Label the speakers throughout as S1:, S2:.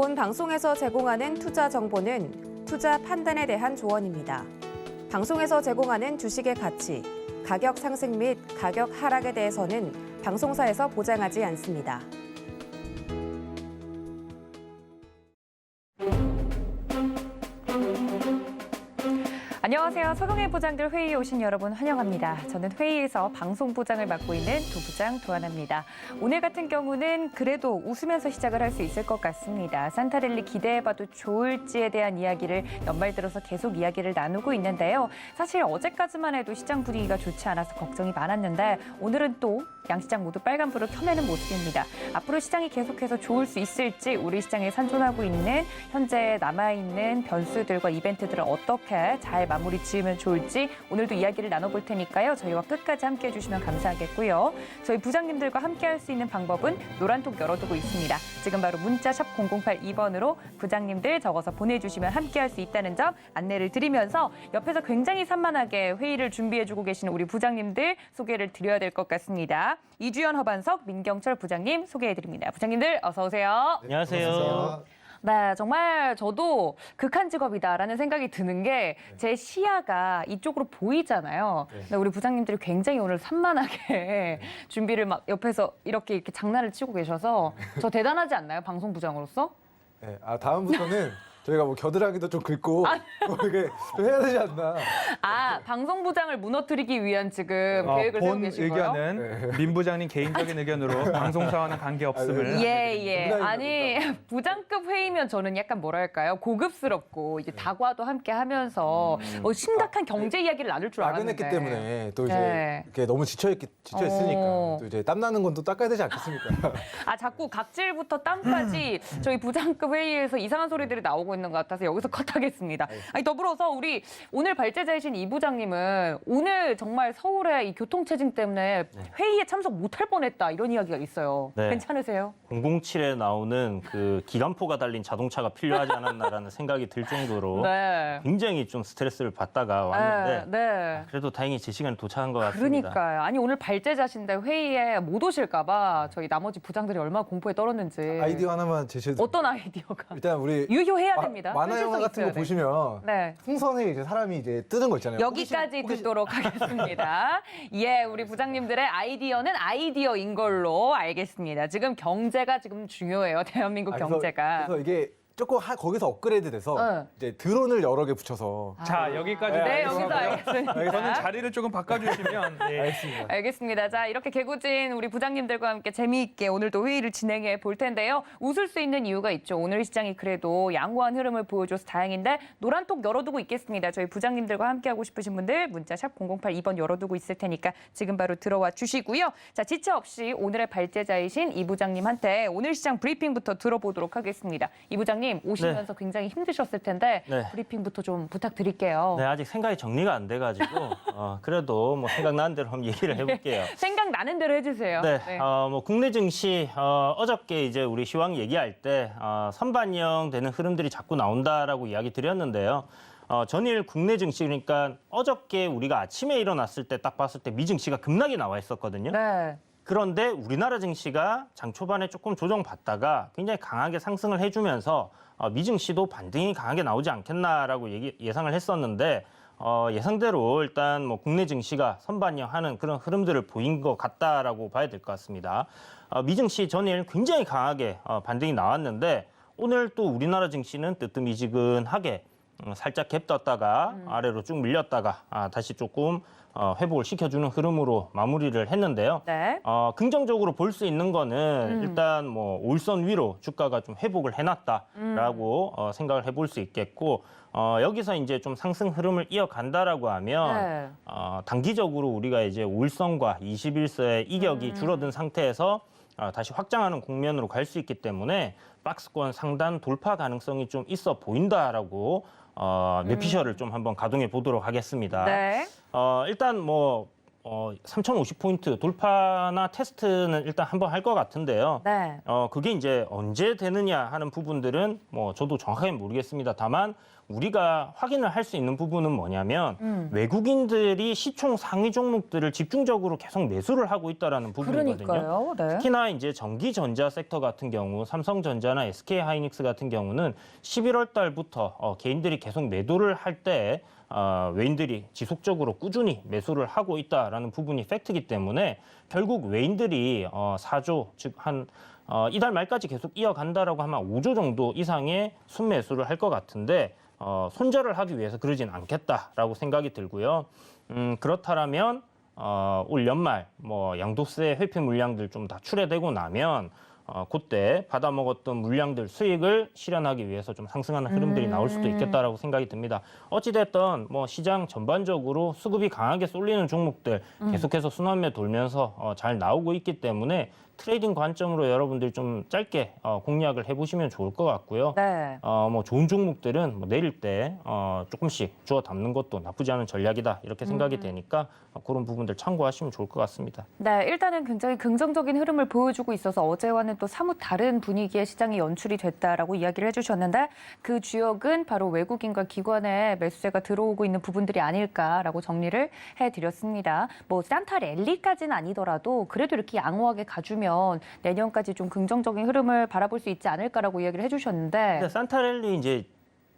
S1: 본 방송에서 제공하는 투자 정보는 투자 판단에 대한 조언입니다. 방송에서 제공하는 주식의 가치, 가격 상승 및 가격 하락에 대해서는 방송사에서 보장하지 않습니다. 안녕하세요. 서경의 부장들 회의에 오신 여러분 환영합니다. 저는 회의에서 방송 부장을 맡고 있는 두 부장 도하나입니다. 오늘 같은 경우는 그래도 웃으면서 시작을 할 수 있을 것 같습니다. 산타랠리 기대해봐도 좋을지에 대한 이야기를 연말 들어서 계속 이야기를 나누고 있는데요. 사실 어제까지만 해도 시장 분위기가 좋지 않아서 걱정이 많았는데 오늘은 또 양시장 모두 빨간불을 켜내는 모습입니다. 앞으로 시장이 계속해서 좋을 수 있을지 우리 시장에 산존하고 있는 현재 남아있는 변수들과 이벤트들을 어떻게 잘 마무리 지으면 좋을지 오늘도 이야기를 나눠볼 테니까요. 저희와 끝까지 함께해 주시면 감사하겠고요. 저희 부장님들과 함께할 수 있는 방법은 노란톡 열어두고 있습니다. 지금 바로 문자 샵 0082번으로 부장님들 적어서 보내주시면 함께할 수 있다는 점 안내를 드리면서 옆에서 굉장히 산만하게 회의를 준비해주고 계시는 우리 부장님들 소개를 드려야 될 것 같습니다. 이주연, 허반석, 민경철 부장님 소개해드립니다. 부장님들 어서 오세요.
S2: 안녕하세요.
S1: 네, 정말 저도 극한 직업이다라는 생각이 드는 게 제 시야가 이쪽으로 보이잖아요. 근데 우리 부장님들이 굉장히 오늘 산만하게 준비를 막 옆에서 이렇게 장난을 치고 계셔서 저 대단하지 않나요? 방송 부장으로서?
S2: 네, 다음부터는 저희가 뭐 겨드랑이도 좀 긁고 뭐 이렇게 좀 해야 되지 않나.
S1: 방송 부장을 무너뜨리기 위한 지금 계획을 세우고
S3: 본
S1: 계신 거예요?
S3: 의견은 민 부장님 개인적인 의견으로 방송사와는 관계없음을.
S1: 예. 아니, 부장급 회의면 저는 약간 뭐랄까요? 고급스럽고 이제 다과도 함께 하면서 심각한 경제 이야기를 나눌 줄 알았는데.
S2: 야근했기 때문에 또 이제
S1: 네.
S2: 이렇게 너무 지쳐있으니까 또 이제 땀나는 건 또 닦아야 되지 않겠습니까?
S1: 자꾸 각질부터 땀까지 저희 부장급 회의에서 이상한 소리들이 나오고 있는 것 같아서 여기서 컷하겠습니다. 아니, 더불어서 우리 오늘 발제자이신 이 부장님은 오늘 정말 서울의 이 교통체증 때문에 회의에 참석 못할 뻔했다 이런 이야기가 있어요.
S4: 네.
S1: 괜찮으세요?
S4: 007에 나오는 그 기관포가 달린 자동차가 필요하지 않았나라는 생각이 들 정도로
S1: 네.
S4: 굉장히 좀 스트레스를 받다가 왔는데
S1: 네.
S4: 그래도 다행히 제 시간에 도착한 것 같습니다.
S1: 그러니까요. 아니 오늘 발제자신데 회의에 못 오실까 봐 저희 나머지 부장들이 얼마나 공포에 떨었는지.
S2: 아이디어 하나만 제시해 드릴게요.
S1: 어떤 아이디어가?
S2: 일단 우리
S1: 유효해야 됩니다.
S2: 만화
S1: 현실성
S2: 영화 같은
S1: 있어야
S2: 거
S1: 돼.
S2: 보시면
S1: 네.
S2: 풍선에 이제 사람이 이제 뜨는 거 있잖아요.
S1: 여기까지 듣도록 하겠습니다. 예, 우리 부장님들의 아이디어는 아이디어인 걸로 알겠습니다. 지금 경제가 지금 중요해요. 대한민국 경제가.
S2: 그래서 이게 조금 거기서 업그레이드 돼서 이제 드론을 여러 개 붙여서
S3: 자, 여기까지.
S1: 네, 여기서 알겠습니다.
S3: 저는 자리를 조금 바꿔주시면. 네.
S2: 알겠습니다.
S1: 알겠습니다. 자, 이렇게 개구진 우리 부장님들과 함께 재미있게 오늘도 회의를 진행해 볼 텐데요. 웃을 수 있는 이유가 있죠. 오늘 시장이 그래도 양호한 흐름을 보여줘서 다행인데 노란톡 열어두고 있겠습니다. 저희 부장님들과 함께하고 싶으신 분들 문자 샵 0082번 열어두고 있을 테니까 지금 바로 들어와 주시고요. 자, 지체 없이 오늘의 발제자이신 이 부장님한테 오늘 시장 브리핑부터 들어보도록 하겠습니다. 이 부장님 오시면서 굉장히 힘드셨을 텐데
S4: 네.
S1: 브리핑부터 좀 부탁드릴게요.
S4: 네, 아직 생각이 정리가 안 돼가지고 그래도 뭐 생각나는 대로 한번 얘기를 해볼게요.
S1: 생각나는 대로 해주세요.
S4: 네, 뭐 국내 증시 어저께 이제 우리 시황 얘기할 때 선반영 되는 흐름들이 자꾸 나온다라고 이야기 드렸는데요. 전일 국내 증시 그러니까 어저께 우리가 아침에 일어났을 때 딱 봤을 때 미증시가 급락이 나와 있었거든요.
S1: 네.
S4: 그런데 우리나라 증시가 장 초반에 조금 조정받다가 굉장히 강하게 상승을 해주면서 미증시도 반등이 강하게 나오지 않겠나라고 예상을 했었는데 예상대로 일단 뭐 국내 증시가 선반영하는 그런 흐름들을 보인 것 같다라고 봐야 될 것 같습니다. 미증시 전일 굉장히 강하게 반등이 나왔는데 오늘 또 우리나라 증시는 뜨뜻미지근하게 살짝 갭 떴다가 아래로 쭉 밀렸다가 다시 조금 회복을 시켜주는 흐름으로 마무리를 했는데요.
S1: 네.
S4: 긍정적으로 볼 수 있는 거는 일단 뭐 올선 위로 주가가 좀 회복을 해놨다라고 생각을 해볼 수 있겠고 여기서 이제 좀 상승 흐름을 이어간다라고 하면 단기적으로 우리가 이제 올선과 21세의 이격이 줄어든 상태에서 다시 확장하는 국면으로 갈 수 있기 때문에 박스권 상단 돌파 가능성이 좀 있어 보인다라고 매피셔를 좀 한번 가동해 보도록 하겠습니다.
S1: 네.
S4: 일단 뭐 3050포인트 돌파나 테스트는 일단 한번 할 것 같은데요.
S1: 네.
S4: 그게 이제 언제 되느냐 하는 부분들은 뭐 저도 정확하게 모르겠습니다. 다만 우리가 확인을 할 수 있는 부분은 뭐냐면 외국인들이 시총 상위 종목들을 집중적으로 계속 매수를 하고 있다라는 부분이거든요.
S1: 그러니까요. 네.
S4: 특히나 이제 전기전자 섹터 같은 경우 삼성전자나 SK하이닉스 같은 경우는 11월 달부터 개인들이 계속 매도를 할 때 외인들이 지속적으로 꾸준히 매수를 하고 있다라는 부분이 팩트이기 때문에 결국 외인들이 4조 즉 한 이달 말까지 계속 이어간다라고 하면 5조 정도 이상의 순매수를 할 것 같은데 손절을 하기 위해서 그러진 않겠다라고 생각이 들고요. 그렇다면 올 연말 뭐 양도세 회피 물량들 좀 다 출회되고 나면 그때 받아먹었던 물량들 수익을 실현하기 위해서 좀 상승하는 흐름들이 나올 수도 있겠다라고 생각이 듭니다. 어찌됐든 뭐 시장 전반적으로 수급이 강하게 쏠리는 종목들 계속해서 순환매 돌면서 잘 나오고 있기 때문에 트레이딩 관점으로 여러분들이 좀 짧게 공략을 해보시면 좋을 것 같고요.
S1: 네.
S4: 뭐 좋은 종목들은 뭐 내릴 때 조금씩 주워 담는 것도 나쁘지 않은 전략이다 이렇게 생각이 되니까 그런 부분들 참고하시면 좋을 것 같습니다.
S1: 네, 일단은 굉장히 긍정적인 흐름을 보여주고 있어서 어제와는 또 사뭇 다른 분위기의 시장이 연출이 됐다라고 이야기를 해주셨는데 그 주역은 바로 외국인과 기관의 매수세가 들어오고 있는 부분들이 아닐까라고 정리를 해드렸습니다. 뭐 산타 랠리까지는 아니더라도 그래도 이렇게 양호하게 가주면 내년까지 좀 긍정적인 흐름을 바라볼 수 있지 않을까라고 이야기를 해주셨는데
S4: 근데 산타랠리 이제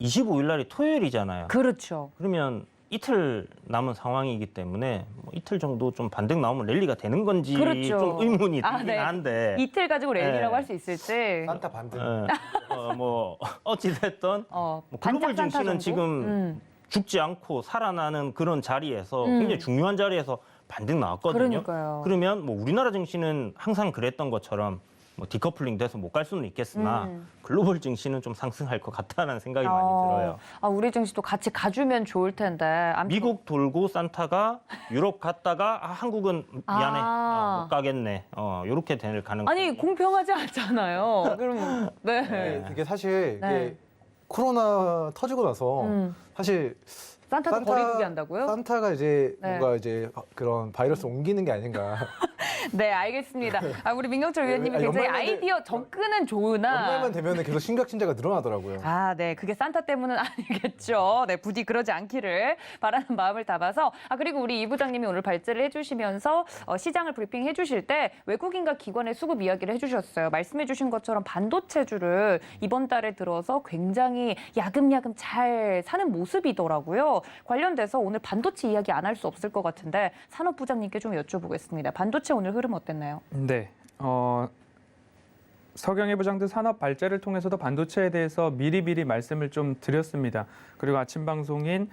S4: 25일 날이 토요일이잖아요.
S1: 그렇죠.
S4: 그러면 이틀 남은 상황이기 때문에 뭐 이틀 정도 좀 반등 나오면 랠리가 되는 건지
S1: 그렇죠.
S4: 좀 의문이
S1: 아,
S4: 들긴
S1: 네.
S4: 한데
S1: 이틀 가지고 랠리라고
S4: 네.
S1: 할 수 있을지.
S2: 산타 반등.
S4: 뭐 어찌됐든 뭐 글로벌
S1: 반짝 산타
S4: 증시는
S1: 정도?
S4: 지금 죽지 않고 살아나는 그런 자리에서 굉장히 중요한 자리에서 반등 나왔거든요.
S1: 그러니까요.
S4: 그러면 뭐 우리나라 증시는 항상 그랬던 것처럼 뭐 디커플링 돼서 못 갈 수는 있겠으나 글로벌 증시는 좀 상승할 것 같다는 생각이 많이 들어요.
S1: 우리 증시도 같이 가주면 좋을 텐데. 아무튼
S4: 미국 돌고 산타가 유럽 갔다가 한국은 미안해 못 가겠네. 이렇게 될 가능성이.
S1: 아니 공평하지 않잖아요. 그럼 네.
S2: 이게 사실
S1: 네.
S2: 이게 코로나 터지고 나서 사실
S1: 산타도 거리두기 한다고요?
S2: 산타가 이제
S1: 네.
S2: 뭔가 이제 그런 바이러스 옮기는 게 아닌가.
S1: 네, 알겠습니다. 우리 민경철 위원님이 굉장히 아이디어 접근은 좋으나
S2: 연말만 되면 계속 신각신자가 늘어나더라고요.
S1: 네. 그게 산타 때문은 아니겠죠. 네, 부디 그러지 않기를 바라는 마음을 담아서. 그리고 우리 이 부장님이 오늘 발제를 해주시면서 시장을 브리핑 해주실 때 외국인과 기관의 수급 이야기를 해주셨어요. 말씀해주신 것처럼 반도체주를 이번 달에 들어서 굉장히 야금야금 잘 사는 모습이더라고요. 관련돼서 오늘 반도체 이야기 안 할 수 없을 것 같은데 산업부장님께 좀 여쭤보겠습니다. 반도체 오늘 흐름 어땠나요?
S3: 네. 서경희 부장도 산업 발제를 통해서도 반도체에 대해서 미리미리 말씀을 좀 드렸습니다. 그리고 아침 방송인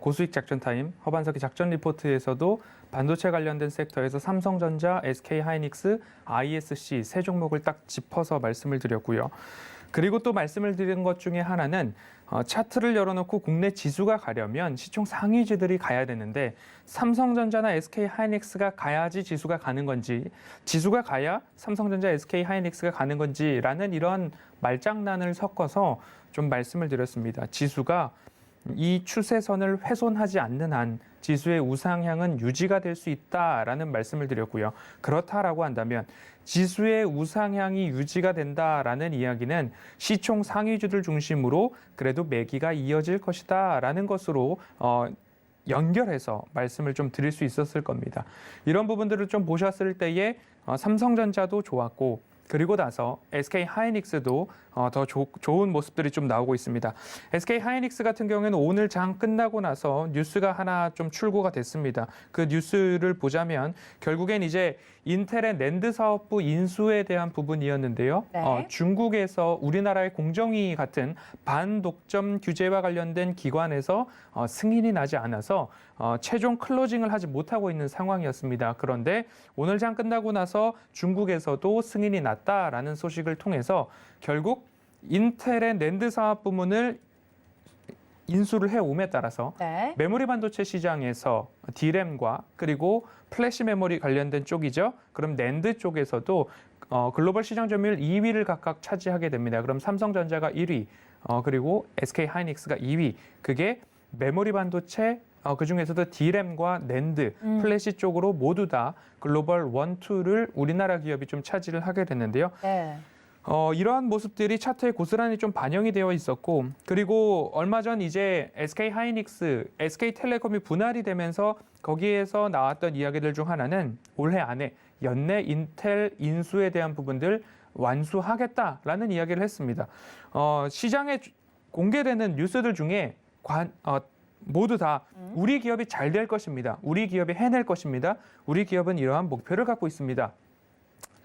S3: 고수익 작전 타임 허반석의 작전 리포트에서도 반도체 관련된 섹터에서 삼성전자, SK하이닉스, ISC 세 종목을 딱 짚어서 말씀을 드렸고요. 그리고 또 말씀을 드린 것 중에 하나는 차트를 열어놓고 국내 지수가 가려면 시총 상위주들이 가야 되는데 삼성전자나 SK하이닉스가 가야지 지수가 가는 건지 지수가 가야 삼성전자, SK하이닉스가 가는 건지라는 이런 말장난을 섞어서 좀 말씀을 드렸습니다. 지수가 이 추세선을 훼손하지 않는 한 지수의 우상향은 유지가 될 수 있다라는 말씀을 드렸고요. 그렇다라고 한다면 지수의 우상향이 유지가 된다라는 이야기는 시총 상위주들 중심으로 그래도 매기가 이어질 것이다라는 것으로 연결해서 말씀을 좀 드릴 수 있었을 겁니다. 이런 부분들을 좀 보셨을 때에 삼성전자도 좋았고 그리고 나서 SK하이닉스도 더 좋은 모습들이 좀 나오고 있습니다. SK하이닉스 같은 경우에는 오늘 장 끝나고 나서 뉴스가 하나 좀 출고가 됐습니다. 그 뉴스를 보자면 결국엔 이제 인텔의 낸드 사업부 인수에 대한 부분이었는데요.
S1: 네.
S3: 중국에서 우리나라의 공정위 같은 반독점 규제와 관련된 기관에서 승인이 나지 않아서 최종 클로징을 하지 못하고 있는 상황이었습니다. 그런데 오늘 장 끝나고 나서 중국에서도 승인이 났다라는 소식을 통해서 결국 인텔의 낸드 사업 부문을 인수를 해옴에 따라서
S1: 네.
S3: 메모리 반도체 시장에서 D램과 그리고 플래시 메모리 관련된 쪽이죠. 그럼 낸드 쪽에서도 글로벌 시장 점유율 2위를 각각 차지하게 됩니다. 그럼 삼성전자가 1위, 그리고 SK하이닉스가 2위. 그게 메모리 반도체 그중에서도 D램과 낸드, 플래시 쪽으로 모두 다 글로벌 1, 2를 우리나라 기업이 좀 차지를 하게 됐는데요.
S1: 네.
S3: 이러한 모습들이 차트에 고스란히 좀 반영이 되어 있었고, 그리고 얼마 전 이제 SK 하이닉스, SK텔레콤이 분할이 되면서 거기에서 나왔던 이야기들 중 하나는 올해 안에 연내 인텔 인수에 대한 부분들 완수하겠다라는 이야기를 했습니다. 시장에 공개되는 뉴스들 중에 모두 다 우리 기업이 잘 될 것입니다. 우리 기업이 해낼 것입니다. 우리 기업은 이러한 목표를 갖고 있습니다.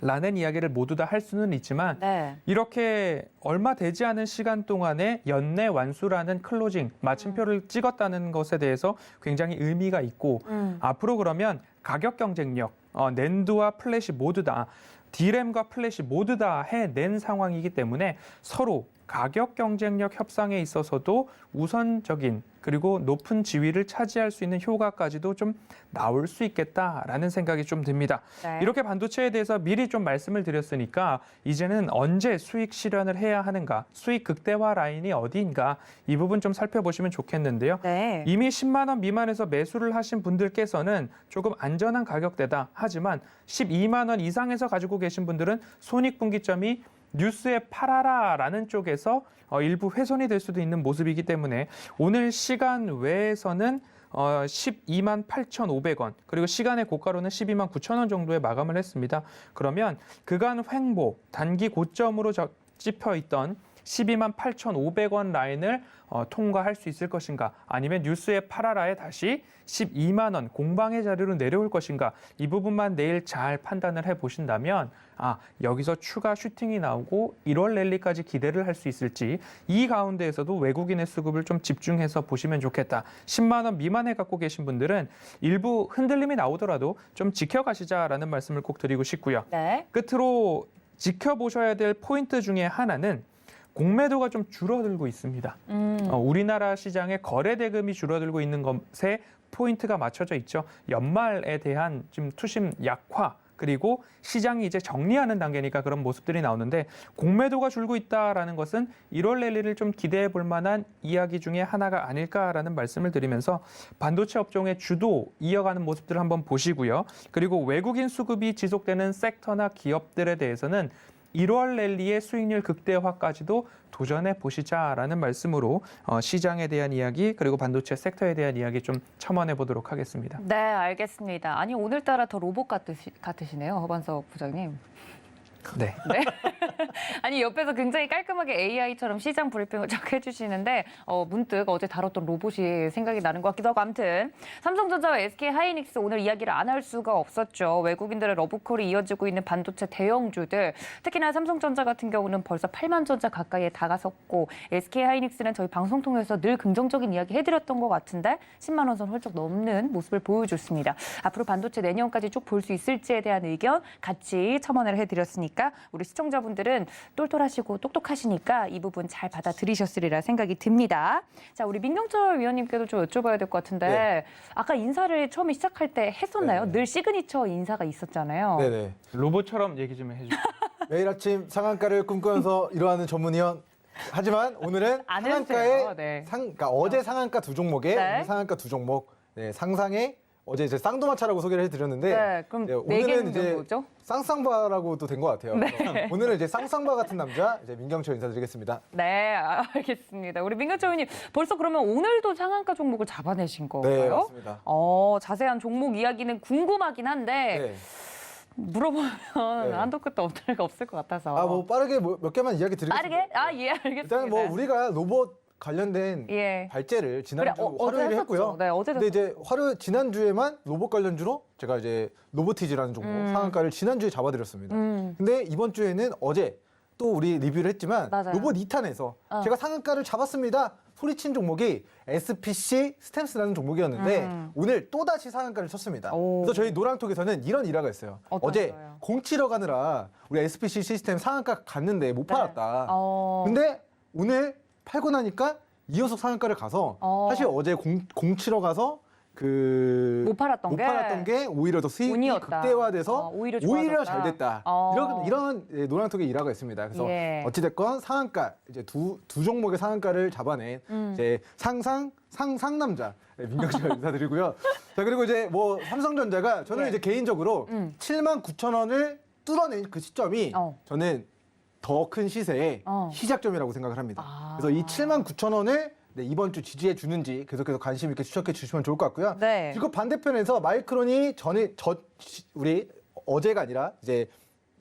S3: 라는 이야기를 모두 다 할 수는 있지만
S1: 네.
S3: 이렇게 얼마 되지 않은 시간 동안에 연내 완수라는 클로징, 마침표를 찍었다는 것에 대해서 굉장히 의미가 있고 앞으로 그러면 가격 경쟁력, 낸드와 플래시 모두 다 D램과 플래시 모두 다 해낸 상황이기 때문에 서로 가격 경쟁력 협상에 있어서도 우선적인 그리고 높은 지위를 차지할 수 있는 효과까지도 좀 나올 수 있겠다라는 생각이 좀 듭니다.
S1: 네.
S3: 이렇게 반도체에 대해서 미리 좀 말씀을 드렸으니까 이제는 언제 수익 실현을 해야 하는가, 수익 극대화 라인이 어디인가 이 부분 좀 살펴보시면 좋겠는데요.
S1: 네.
S3: 이미 10만 원 미만에서 매수를 하신 분들께서는 조금 안전한 가격대다. 하지만 12만 원 이상에서 가지고 계신 분들은 손익분기점이 뉴스에 팔아라라는 쪽에서 일부 훼손이 될 수도 있는 모습이기 때문에 오늘 시간 외에서는 12만 8,500원 그리고 시간의 고가로는 12만 9천 원 정도에 마감을 했습니다. 그러면 그간 횡보 단기 고점으로 찝혀 있던 12만 8,500원 라인을 통과할 수 있을 것인가, 아니면 뉴스의 팔아라에 다시 12만 원 공방의 자리로 내려올 것인가, 이 부분만 내일 잘 판단을 해보신다면 여기서 추가 슈팅이 나오고 1월 랠리까지 기대를 할 수 있을지, 이 가운데에서도 외국인의 수급을 좀 집중해서 보시면 좋겠다. 10만 원 미만에 갖고 계신 분들은 일부 흔들림이 나오더라도 좀 지켜가시자라는 말씀을 꼭 드리고 싶고요.
S1: 네.
S3: 끝으로 지켜보셔야 될 포인트 중에 하나는 공매도가 좀 줄어들고 있습니다. 우리나라 시장의 거래 대금이 줄어들고 있는 것에 포인트가 맞춰져 있죠. 연말에 대한 좀 투심 약화, 그리고 시장이 이제 정리하는 단계니까 그런 모습들이 나오는데, 공매도가 줄고 있다라는 것은 1월 랠리를 좀 기대해 볼 만한 이야기 중에 하나가 아닐까라는 말씀을 드리면서 반도체 업종의 주도 이어가는 모습들을 한번 보시고요. 그리고 외국인 수급이 지속되는 섹터나 기업들에 대해서는 1월 랠리의 수익률 극대화까지도 도전해 보시자라는 말씀으로 시장에 대한 이야기 그리고 반도체 섹터에 대한 이야기 좀 첨언해 보도록 하겠습니다.
S1: 네, 알겠습니다. 아니, 오늘따라 더 로봇 같으시네요, 허반석 부장님.
S3: 네.
S1: 네. 아니, 옆에서 굉장히 깔끔하게 AI처럼 시장 브리핑을 쫙 해주시는데 문득 어제 다뤘던 로봇이 생각이 나는 것 같기도 하고, 아무튼 삼성전자와 SK 하이닉스 오늘 이야기를 안 할 수가 없었죠. 외국인들의 러브콜이 이어지고 있는 반도체 대형주들, 특히나 삼성전자 같은 경우는 벌써 8만 전자 가까이에 다가섰고, SK 하이닉스는 저희 방송 통해서 늘 긍정적인 이야기 해드렸던 것 같은데 10만 원 선 훌쩍 넘는 모습을 보여줬습니다. 앞으로 반도체 내년까지 쭉 볼 수 있을지에 대한 의견 같이 첨언을 해드렸으니까 우리 시청자분들은 똘똘하시고 똑똑하시니까 이 부분 잘 받아들이셨으리라 생각이 듭니다. 자, 우리 민경철 위원님께도 좀 여쭤봐야 될 것 같은데,
S2: 네.
S1: 아까 인사를 처음에 시작할 때 했었나요?
S2: 네.
S1: 늘 시그니처 인사가 있었잖아요.
S2: 네네.
S3: 로봇처럼 얘기 좀 해주세요.
S2: 매일 아침 상한가를 꿈꾸면서 일어나는 전문위원. 하지만 오늘은
S1: 안
S2: 상한가의
S1: 해주세요. 네.
S2: 그러니까 어제 상한가 두 종목에
S1: 네.
S2: 오늘 상한가 두 종목. 네, 상상의 어제 이제 쌍두마차라고 소개를 해드렸는데,
S1: 네, 그럼
S2: 네,
S1: 네 개는
S2: 오늘은 이제
S1: 정도죠?
S2: 쌍쌍바라고 또 된 것 같아요.
S1: 네.
S2: 그래서 오늘은 이제 쌍쌍바 같은 남자 이제 민경철 인사드리겠습니다.
S1: 네, 알겠습니다. 우리 민경철 의원님 벌써 그러면 오늘도 상한가 종목을 잡아내신 건가요?
S2: 네, 맞습니다.
S1: 자세한 종목 이야기는 궁금하긴 한데
S2: 네.
S1: 물어보면
S2: 네.
S1: 한도 끝도 없을 것 같아서.
S2: 뭐 빠르게 몇 개만 이야기 드리겠습니다.
S1: 빠르게? 예, 알겠습니다.
S2: 일단 뭐 우리가 로봇 관련된
S1: 예.
S2: 발제를 지난주
S1: 그래, 어제
S2: 화요일에
S1: 했었죠.
S2: 했고요.
S1: 네, 어제
S2: 근데 이제 지난주에만 로봇 관련주로 제가 이제 로보티즈라는 종목 상한가를 지난주에 잡아드렸습니다. 근데 이번 주에는 어제 또 우리 리뷰를 했지만
S1: 맞아요.
S2: 로봇 2탄에서 제가 상한가를 잡았습니다. 소리친 종목이 SPC 스템스라는 종목이었는데 오늘 또다시 상한가를 쳤습니다.
S1: 오.
S2: 그래서 저희 노랑톡에서는 이런 일화가 있어요.
S1: 어떤
S2: 어제
S1: 거예요?
S2: 공 치러 가느라 우리 SPC 시스템 상한가 갔는데 못
S1: 네.
S2: 팔았다.
S1: 어.
S2: 근데 오늘 팔고 나니까 이어서 상한가를 가서 사실 어제 공 치러 가서
S1: 못 팔았던
S2: 게 오히려 더 수익이
S1: 운이었다.
S2: 극대화돼서
S1: 오히려
S2: 오히려
S1: 좋아졌다.
S2: 잘 됐다. 이런 노랑톡의 일화가 있습니다. 그래서
S1: 예.
S2: 어찌됐건 상한가 이제 두 종목의 상한가를 잡아낸 이제 상남자 민경씨가 인사드리고요. 자, 그리고 이제 뭐 삼성전자가 저는
S1: 예.
S2: 이제 개인적으로 7만 9천 원을 뚫어낸 그 시점이 저는 더 큰 시세의 시작점이라고 생각을 합니다. 그래서 이 79,000원을 이번 주 지지해 주는지 계속해서 관심 있게 추적해 주시면 좋을 것 같고요.
S1: 네.
S2: 그리고 반대편에서 마이크론이 우리 어제가 아니라 이제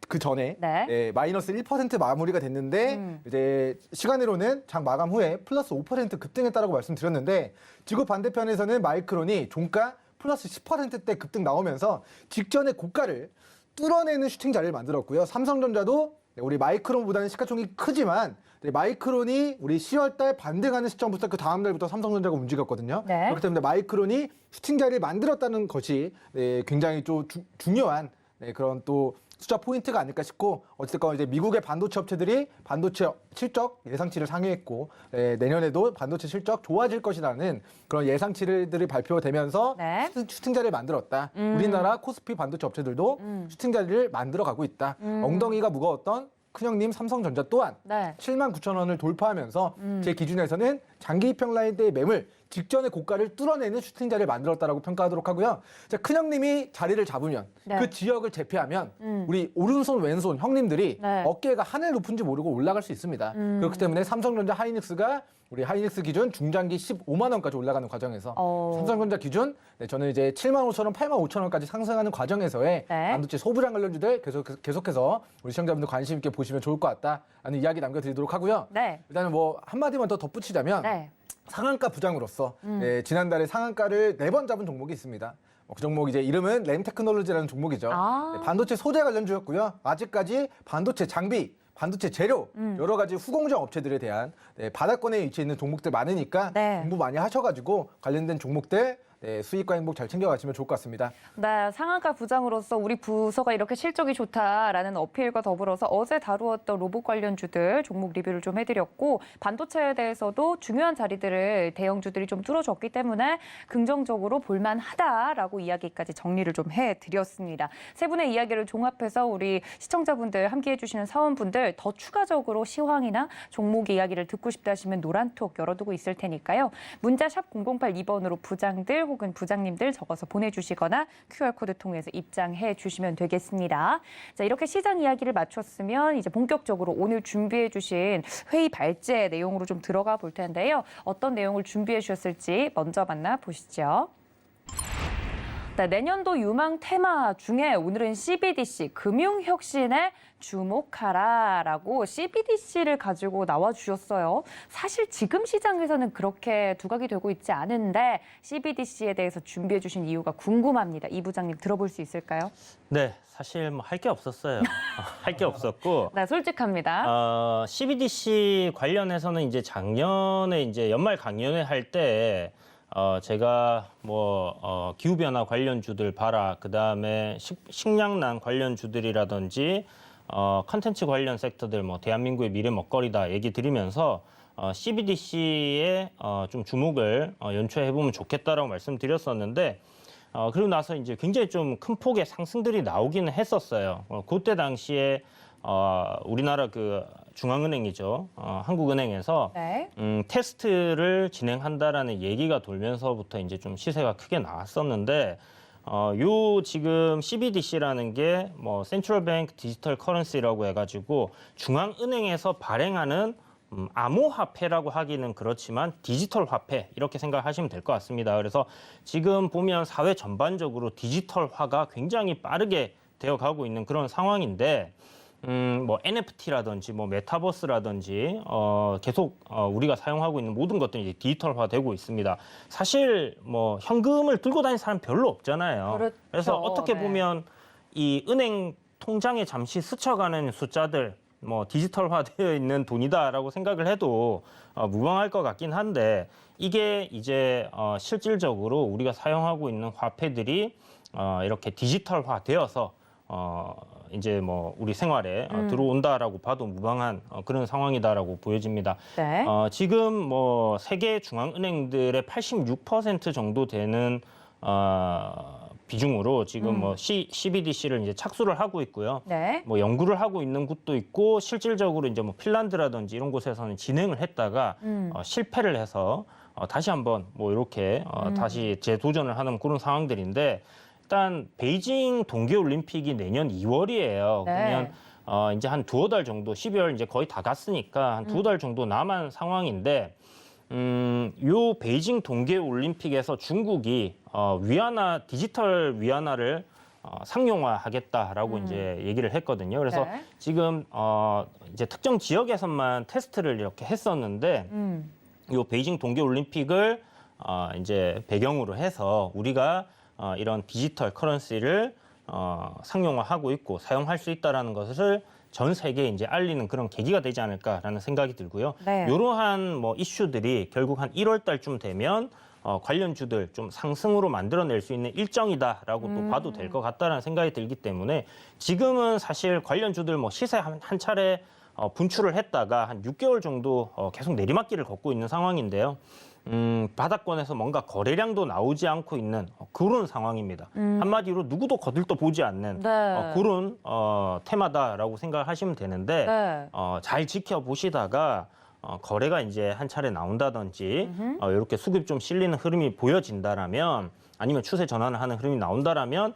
S2: 그 전에
S1: 네.
S2: 마이너스 1% 마무리가 됐는데 이제 시간으로는 장 마감 후에 플러스 5% 급등했다라고 말씀드렸는데 지구 반대편에서는 마이크론이 종가 플러스 10%대 급등 나오면서 직전의 고가를 뚫어내는 슈팅 자리를 만들었고요. 삼성전자도 우리 마이크론보다는 시가총이 크지만 마이크론이 우리 10월달 반등하는 시점부터 그 다음 날부터 삼성전자가 움직였거든요.
S1: 네.
S2: 그렇기 때문에 마이크론이 슈팅 자리를 만들었다는 것이 굉장히 좀 중요한 그런 또 숫자 포인트가 아닐까 싶고 어쨌든 이제 미국의 반도체 업체들이 반도체 실적 예상치를 상회했고 내년에도 반도체 실적 좋아질 것이라는 그런 예상치들이 발표되면서
S1: 네.
S2: 슈팅 자리를 만들었다. 우리나라 코스피 반도체 업체들도 슈팅 자리를 만들어가고 있다. 엉덩이가 무거웠던 큰형님 삼성전자 또한
S1: 네.
S2: 79,000원을 돌파하면서 제 기준에서는 장기 입형 라인대의 매물 직전의 고가를 뚫어내는 슈팅 자리를 만들었다라고 평가하도록 하고요. 자, 큰형님이 자리를 잡으면
S1: 네.
S2: 그 지역을 제패하면 우리 오른손 왼손 형님들이
S1: 네.
S2: 어깨가 하늘 높은지 모르고 올라갈 수 있습니다. 그렇기 때문에 삼성전자 하이닉스가 우리 하이닉스 기준 중장기 15만 원까지 올라가는 과정에서 삼성전자 기준 저는 이제 7만 5천 원, 8만 5천 원까지 상승하는 과정에서의
S1: 네.
S2: 반도체 소부장 관련주들 계속해서 우리 시청자분들 관심 있게 보시면 좋을 것 같다라는 이야기 남겨드리도록 하고요.
S1: 네.
S2: 일단은 뭐 한마디만 더 덧붙이자면
S1: 네.
S2: 상한가 부장으로서 지난달에 상한가를 4번 잡은 종목이 있습니다. 그 종목 이제 이름은 램테크놀로지라는 종목이죠. 반도체 소재 관련주였고요. 아직까지 반도체 장비, 반도체 재료 여러 가지 후공정 업체들에 대한 바닥권에 위치해 있는 종목들 많으니까
S1: 네.
S2: 공부 많이 하셔가지고 관련된 종목들 수익과 행복 잘 챙겨가시면 좋을 것 같습니다.
S1: 네, 상한가 부장으로서 우리 부서가 이렇게 실적이 좋다라는 어필과 더불어서 어제 다루었던 로봇 관련주들 종목 리뷰를 좀 해드렸고 반도체에 대해서도 중요한 자리들을 대형주들이 좀 뚫어줬기 때문에 긍정적으로 볼만하다라고 이야기까지 정리를 좀 해드렸습니다. 세 분의 이야기를 종합해서 우리 시청자분들 함께해 주시는 사원분들 더 추가적으로 시황이나 종목 이야기를 듣고 싶다 하시면 노란톡 열어두고 있을 테니까요. 문자 샵 0082번으로 부장들 혹은 부장님들 적어서 보내주시거나 QR코드 통해서 입장해 주시면 되겠습니다. 자, 이렇게 시장 이야기를 마쳤으면 이제 본격적으로 오늘 준비해 주신 회의 발제 내용으로 좀 들어가 볼 텐데요. 어떤 내용을 준비해 주셨을지 먼저 만나보시죠. 네, 내년도 유망 테마 중에 오늘은 CBDC, 금융혁신에 주목하라라고 CBDC를 가지고 나와주셨어요. 사실 지금 시장에서는 그렇게 두각이 되고 있지 않은데 CBDC에 대해서 준비해 주신 이유가 궁금합니다. 이 부장님 들어볼 수 있을까요?
S4: 네, 사실 뭐 할 게 없었어요. 할 게 없었고.
S1: 네, 솔직합니다.
S4: CBDC 관련해서는 이제 작년에 이제 연말 강연회 할 때 제가 뭐 기후변화 관련주들 봐라, 그 다음에 식량난 관련주들이라든지 컨텐츠 관련 섹터들 뭐 대한민국의 미래 먹거리다 얘기 드리면서 CBDC에 좀 주목을 연초해 보면 좋겠다라고 말씀드렸었는데 그리고 나서 이제 굉장히 좀 큰 폭의 상승들이 나오기는 했었어요. 그때 당시에 우리나라 그 중앙은행이죠. 한국은행에서
S1: 네.
S4: 테스트를 진행한다라는 얘기가 돌면서부터 이제 좀 시세가 크게 나왔었는데 요 지금 CBDC라는 게 뭐 센트럴 뱅크 디지털 커런시라고 해가지고 중앙은행에서 발행하는 암호화폐라고 하기는 그렇지만 디지털 화폐 이렇게 생각하시면 될 것 같습니다. 그래서 지금 보면 사회 전반적으로 디지털화가 굉장히 빠르게 되어가고 있는 그런 상황인데 뭐 NFT라든지 뭐 메타버스라든지 계속 우리가 사용하고 있는 모든 것들이 이제 디지털화되고 있습니다. 사실 뭐 현금을 들고 다니는 사람 별로 없잖아요.
S1: 그렇죠.
S4: 그래서 어떻게
S1: 네.
S4: 보면 이 은행 통장에 잠시 스쳐가는 숫자들 뭐 디지털화되어 있는 돈이다라고 생각을 해도 무방할 것 같긴 한데 이게 이제 실질적으로 우리가 사용하고 있는 화폐들이 이렇게 디지털화되어서 이제 뭐 우리 생활에 들어온다라고 봐도 무방한 그런 상황이다라고 보여집니다.
S1: 네.
S4: 지금 뭐 세계 중앙은행들의 86% 정도 되는 비중으로 지금 뭐 CBDC를 이제 착수를 하고 있고요.
S1: 네.
S4: 뭐 연구를 하고 있는 곳도 있고 실질적으로 이제 뭐 핀란드라든지 이런 곳에서는 진행을 했다가 실패를 해서 다시 한번 뭐 이렇게 다시 재도전을 하는 그런 상황들인데 일단 베이징 동계올림픽이 내년 2월이에요.
S1: 네.
S4: 그러면 이제 한 두어 달 정도 12월 이제 거의 다 갔으니까 한 두 달 정도 남은 상황인데 요 베이징 동계 올림픽에서 중국이 디지털 위안화를 상용화하겠다라고 이제 얘기를 했거든요. 그래서
S1: 네.
S4: 지금 이제 특정 지역에서만 테스트를 이렇게 했었는데 요 베이징 동계 올림픽을 이제 배경으로 해서 우리가 이런 디지털 커런시를 상용화하고 있고 사용할 수 있다라는 것을 전 세계에 이제 알리는 그런 계기가 되지 않을까라는 생각이 들고요.
S1: 네.
S4: 이러한 뭐 이슈들이 결국 한 1월 달쯤 되면 관련주들 좀 상승으로 만들어낼 수 있는 일정이다라고 또 봐도 될 것 같다라는 생각이 들기 때문에 지금은 사실 관련주들 뭐 시세 한 차례 분출을 했다가 한 6개월 정도 계속 내리막길을 걷고 있는 상황인데요. 바닥권에서 뭔가 거래량도 나오지 않고 있는 그런 상황입니다. 한마디로 누구도 거들떠 보지 않는
S1: 네.
S4: 그런 테마다라고 생각하시면 되는데
S1: 네.
S4: 잘 지켜보시다가 거래가 이제 한 차례 나온다든지 이렇게 수급이 좀 실리는 흐름이 보여진다라면 아니면 추세 전환을 하는 흐름이 나온다라면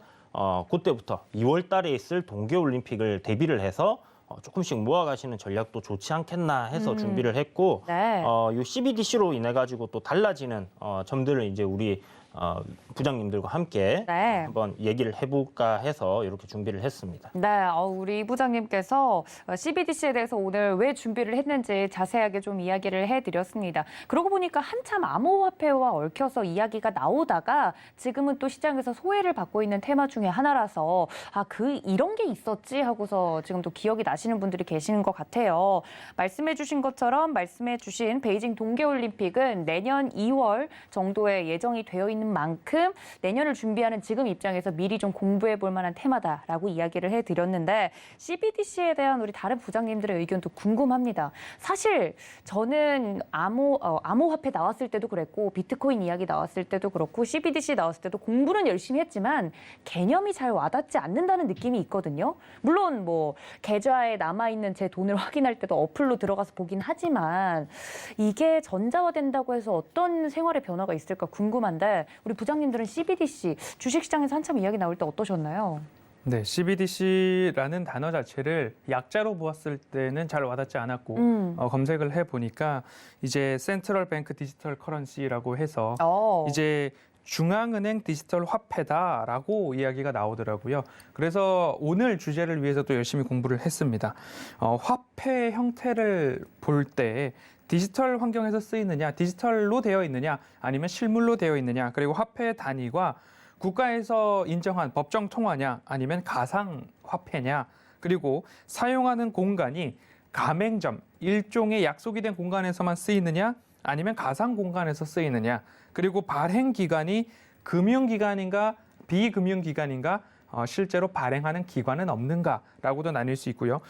S4: 그때부터 2월 달에 있을 동계올림픽을 대비를 해서 조금씩 모아가시는 전략도 좋지 않겠나 해서 준비를 했고
S1: 네.
S4: 요 CBDC로 인해 가지고 또 달라지는 점들을 이제 우리 부장님들과 함께
S1: 네.
S4: 한번 얘기를 해볼까 해서 이렇게 준비를 했습니다.
S1: 네, 우리 이 부장님께서 CBDC에 대해서 오늘 왜 준비를 했는지 자세하게 좀 이야기를 해드렸습니다. 그러고 보니까 한참 암호화폐와 얽혀서 이야기가 나오다가 지금은 또 시장에서 소외를 받고 있는 테마 중에 하나라서 이런 게 있었지 하고서 지금 또 기억이 나시는 분들이 계시는 것 같아요. 말씀해주신 것처럼 말씀해주신 베이징 동계올림픽은 내년 2월 정도에 예정이 되어 있는 만큼 내년을 준비하는 지금 입장에서 미리 좀 공부해 볼 만한 테마다라고 이야기를 해드렸는데 CBDC에 대한 우리 다른 부장님들의 의견도 궁금합니다. 사실 저는 암호화폐 나왔을 때도 그랬고 비트코인 이야기 나왔을 때도 그렇고 CBDC 나왔을 때도 공부는 열심히 했지만 개념이 잘 와닿지 않는다는 느낌이 있거든요. 물론 뭐 계좌에 남아있는 제 돈을 확인할 때도 어플로 들어가서 보긴 하지만 이게 전자화된다고 해서 어떤 생활의 변화가 있을까 궁금한데 우리 부장님들은 CBDC 주식시장에서 한참 이야기 나올 때 어떠셨나요?
S3: 네, CBDC라는 단어 자체를 약자로 보았을 때는 잘 와닿지 않았고 검색을 해보니까 이제 센트럴 뱅크 디지털 커런시라고 해서 이제 중앙은행 디지털 화폐다라고 이야기가 나오더라고요. 그래서 오늘 주제를 위해서 또 열심히 공부를 했습니다. 화폐 형태를 볼 때 디지털 환경에서 쓰이느냐, 디지털로 되어 있느냐, 아니면 실물로 되어 있느냐, 그리고 화폐 단위가 국가에서 인정한 법정 통화냐, 아니면 가상 화폐냐, 그리고 사용하는 공간이 가맹점, 일종의 약속이 된 공간에서만 쓰이느냐, 아니면 가상 공간에서 쓰이느냐, 그리고 발행 기관이 금융기관인가 비금융기관인가 실제로 발행하는 기관은 없는가라고도 나뉠 수 있고요.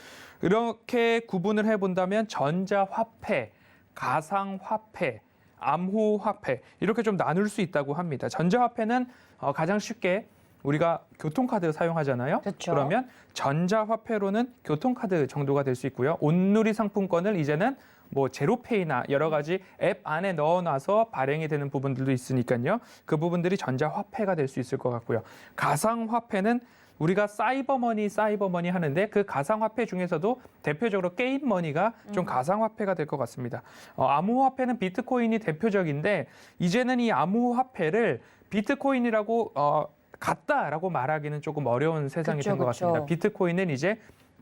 S3: 이렇게 구분을 해본다면 전자화폐, 가상화폐, 암호화폐 이렇게 좀 나눌 수 있다고 합니다. 전자화폐는 가장 쉽게 우리가 교통카드 사용하잖아요.
S1: 그렇죠.
S3: 그러면 전자화폐로는 교통카드 정도가 될 수 있고요. 온누리 상품권을 이제는 뭐 제로페이나 여러 가지 앱 안에 넣어놔서 발행이 되는 부분들도 있으니까요. 그 부분들이 전자화폐가 될 수 있을 것 같고요. 가상화폐는 우리가 사이버머니 하는데 그 가상화폐 중에서도 대표적으로 게임머니가 좀 가상화폐가 될 것 같습니다. 암호화폐는 비트코인이 대표적인데 이제는 이 암호화폐를 비트코인이라고 같다라고 말하기는 조금 어려운 세상이 된 것 같습니다. 비트코인은 이제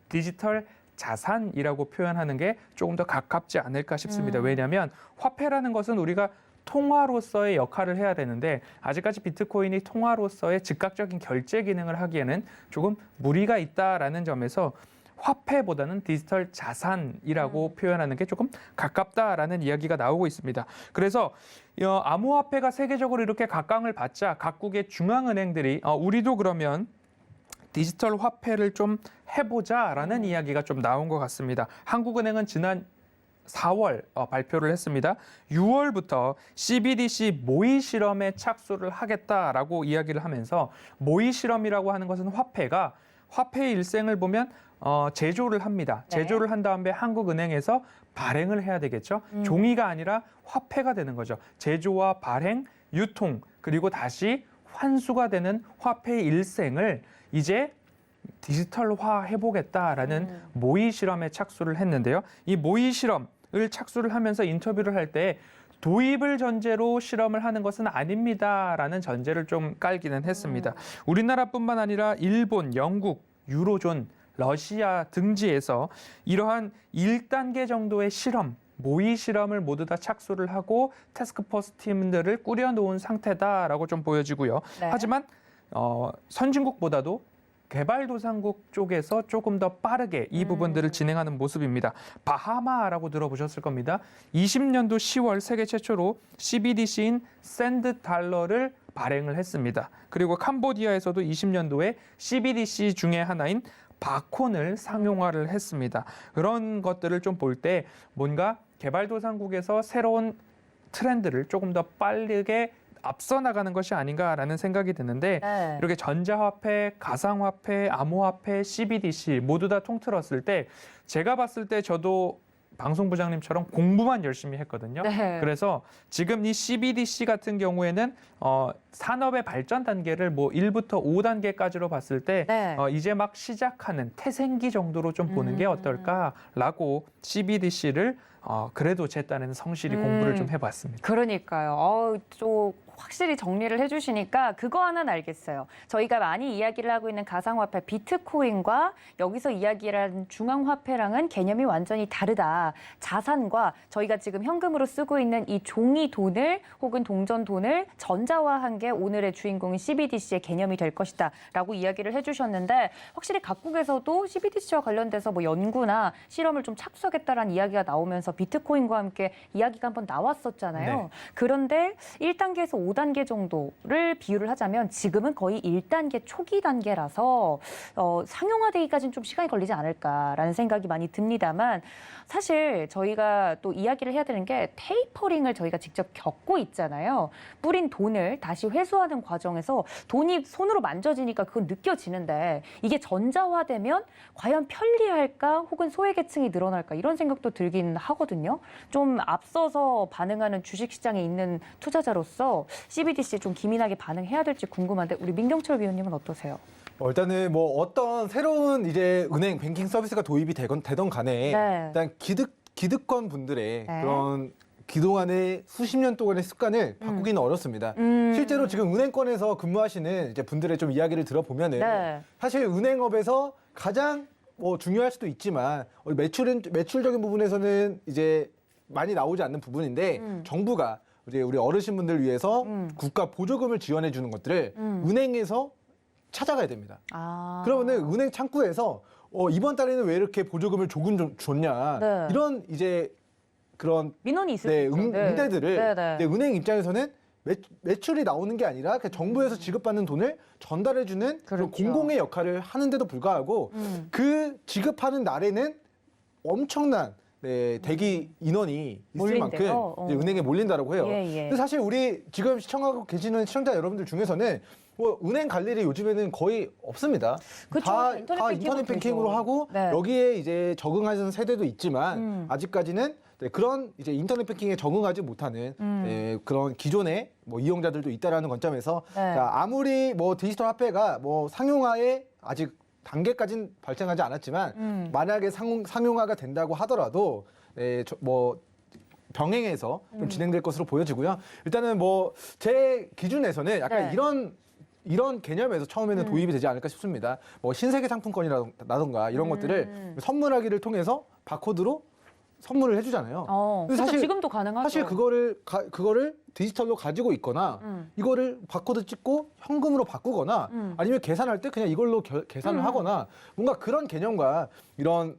S3: 디지털 자산이라고 표현하는 게 조금 더 가깝지 않을까 싶습니다. 왜냐하면 화폐라는 것은 우리가 통화로서의 역할을 해야 되는데 아직까지 비트코인이 통화로서의 즉각적인 결제 기능을 하기에는 조금 무리가 있다라는 점에서 화폐보다는 디지털 자산이라고 표현하는 게 조금 가깝다라는 이야기가 나오고 있습니다. 그래서 암호화폐가 세계적으로 이렇게 각광을 받자 각국의 중앙은행들이 우리도 그러면 디지털 화폐를 좀 해보자라는 이야기가 좀 나온 것 같습니다. 한국은행은 지난 4월 발표를 했습니다. 6월부터 CBDC 모의 실험에 착수를 하겠다라고 이야기를 하면서 모의 실험이라고 하는 것은 화폐의 일생을 보면 제조를 합니다.
S1: 네.
S3: 제조를 한 다음에 한국은행에서 발행을 해야 되겠죠. 종이가 아니라 화폐가 되는 거죠. 제조와 발행, 유통, 그리고 다시 환수가 되는 화폐의 일생을 이제 디지털화 해보겠다라는 모의 실험에 착수를 했는데요. 이 모의 실험을 착수를 하면서 인터뷰를 할 때 도입을 전제로 실험을 하는 것은 아닙니다라는 전제를 좀 깔기는 했습니다. 우리나라뿐만 아니라 일본, 영국, 유로존, 러시아 등지에서 이러한 1단계 정도의 실험, 모의 실험을 모두 다 착수를 하고 태스크포스 팀들을 꾸려놓은 상태다라고 좀 보여지고요.
S1: 네.
S3: 하지만 선진국보다도 개발도상국 쪽에서 조금 더 빠르게 이 부분들을 진행하는 모습입니다. 바하마라고 들어보셨을 겁니다. 20년도 10월 세계 최초로 CBDC인 샌드 달러를 발행을 했습니다. 그리고 캄보디아에서도 20년도에 CBDC 중에 하나인 바콘을 상용화를 했습니다. 그런 것들을 좀 볼 때 뭔가 개발도상국에서 새로운 트렌드를 조금 더 빠르게 앞서 나가는 것이 아닌가라는 생각이 드는데
S1: 네.
S3: 이렇게 전자화폐, 가상화폐, 암호화폐, CBDC 모두 다 통틀었을 때 제가 봤을 때 저도 방송부장님처럼 공부만 열심히 했거든요.
S1: 네.
S3: 그래서 지금 이 CBDC 같은 경우에는 산업의 발전 단계를 뭐 1부터 5단계까지로 봤을 때
S1: 네.
S3: 이제 막 시작하는 태생기 정도로 좀 보는 게 어떨까라고 CBDC를 그래도 제 딴에는 성실히 공부를 좀 해봤습니다.
S1: 그러니까요. 좀 확실히 정리를 해주시니까 그거 하나는 알겠어요. 저희가 많이 이야기를 하고 있는 가상화폐 비트코인과 여기서 이야기를 하는 중앙화폐랑은 개념이 완전히 다르다. 자산과 저희가 지금 현금으로 쓰고 있는 이 종이 돈을 혹은 동전 돈을 전자화한 게 오늘의 주인공인 CBDC의 개념이 될 것이다 라고 이야기를 해주셨는데 확실히 각국에서도 CBDC와 관련돼서 뭐 연구나 실험을 좀 착수하겠다라는 이야기가 나오면서 비트코인과 함께 이야기가 한번 나왔었잖아요.
S2: 네.
S1: 그런데 1단계에서 5단계 정도를 비유를 하자면 지금은 거의 1단계 초기 단계라서 상용화되기까지는 좀 시간이 걸리지 않을까라는 생각이 많이 듭니다만 사실 저희가 또 이야기를 해야 되는 게 테이퍼링을 저희가 직접 겪고 있잖아요. 뿌린 돈을 다시 회수하는 과정에서 돈이 손으로 만져지니까 그건 느껴지는데 이게 전자화되면 과연 편리할까 혹은 소외계층이 늘어날까 이런 생각도 들긴 하거든요. 좀 앞서서 반응하는 주식시장에 있는 투자자로서 CBDC 좀 기민하게 반응해야 될지 궁금한데 우리 민경철 위원님은 어떠세요?
S2: 일단은 뭐 어떤 새로운 이제 은행 뱅킹 서비스가 도입이 되던 간에
S1: 네.
S2: 일단 기득권 분들의
S1: 네.
S2: 그런 그동안의 수십 년 동안의 습관을 바꾸기는 어렵습니다. 실제로 지금 은행권에서 근무하시는 이제 분들의 좀 이야기를 들어보면은
S1: 네.
S2: 사실 은행업에서 가장 뭐 중요할 수도 있지만 매출적인 부분에서는 이제 많이 나오지 않는 부분인데 정부가 이제 우리 어르신분들 위해서 국가 보조금을 지원해 주는 것들을 은행에서 찾아가야 됩니다. 그러면은 은행 창구에서 이번 달에는 왜 이렇게 보조금을 조금 좀 줬냐
S1: 네.
S2: 이런 이제 그런
S1: 민원이 있을 수 있죠.
S2: 응대들을
S1: 네, 네.
S2: 이제 은행 입장에서는 매출이 나오는 게 아니라 그냥 정부에서 지급받는 돈을 전달해주는 그런
S1: 그렇죠.
S2: 공공의 역할을 하는데도 불구하고 그 지급하는 날에는 엄청난 대기 인원이 있을
S1: 몰린대요.
S2: 만큼 이제 은행에 몰린다라고 해요.
S1: 예, 예.
S2: 근데 사실 우리 지금 시청하고 계시는 시청자 여러분들 중에서는 뭐 은행 갈 일이 요즘에는 거의 없습니다.
S1: 그쵸.
S2: 다
S1: 인터넷
S2: 인터넷 뱅킹으로
S1: 되죠.
S2: 하고
S1: 네.
S2: 여기에 이제 적응하는 세대도 있지만 아직까지는 그런 이제 인터넷 뱅킹에 적응하지 못하는 그런 기존의 뭐 이용자들도 있다라는 관점에서
S1: 네.
S2: 자, 아무리 뭐 디지털 화폐가 뭐 상용화에 아직 단계까지는 발전하지 않았지만 만약에 상용화가 된다고 하더라도 뭐 병행해서 좀 진행될 것으로 보여지고요. 일단은 뭐 제 기준에서는 약간
S1: 네.
S2: 이런 개념에서 처음에는 도입이 되지 않을까 싶습니다. 뭐 신세계 상품권이라던가 이런 것들을 선물하기를 통해서 바코드로 선물을 해주잖아요. 근데
S1: 그렇죠. 지금도 가능하죠.
S2: 사실 그거를 디지털로 가지고 있거나 이거를 바코드 찍고 현금으로 바꾸거나 아니면 계산할 때 그냥 이걸로 계산을 하거나 뭔가 그런 개념과 이런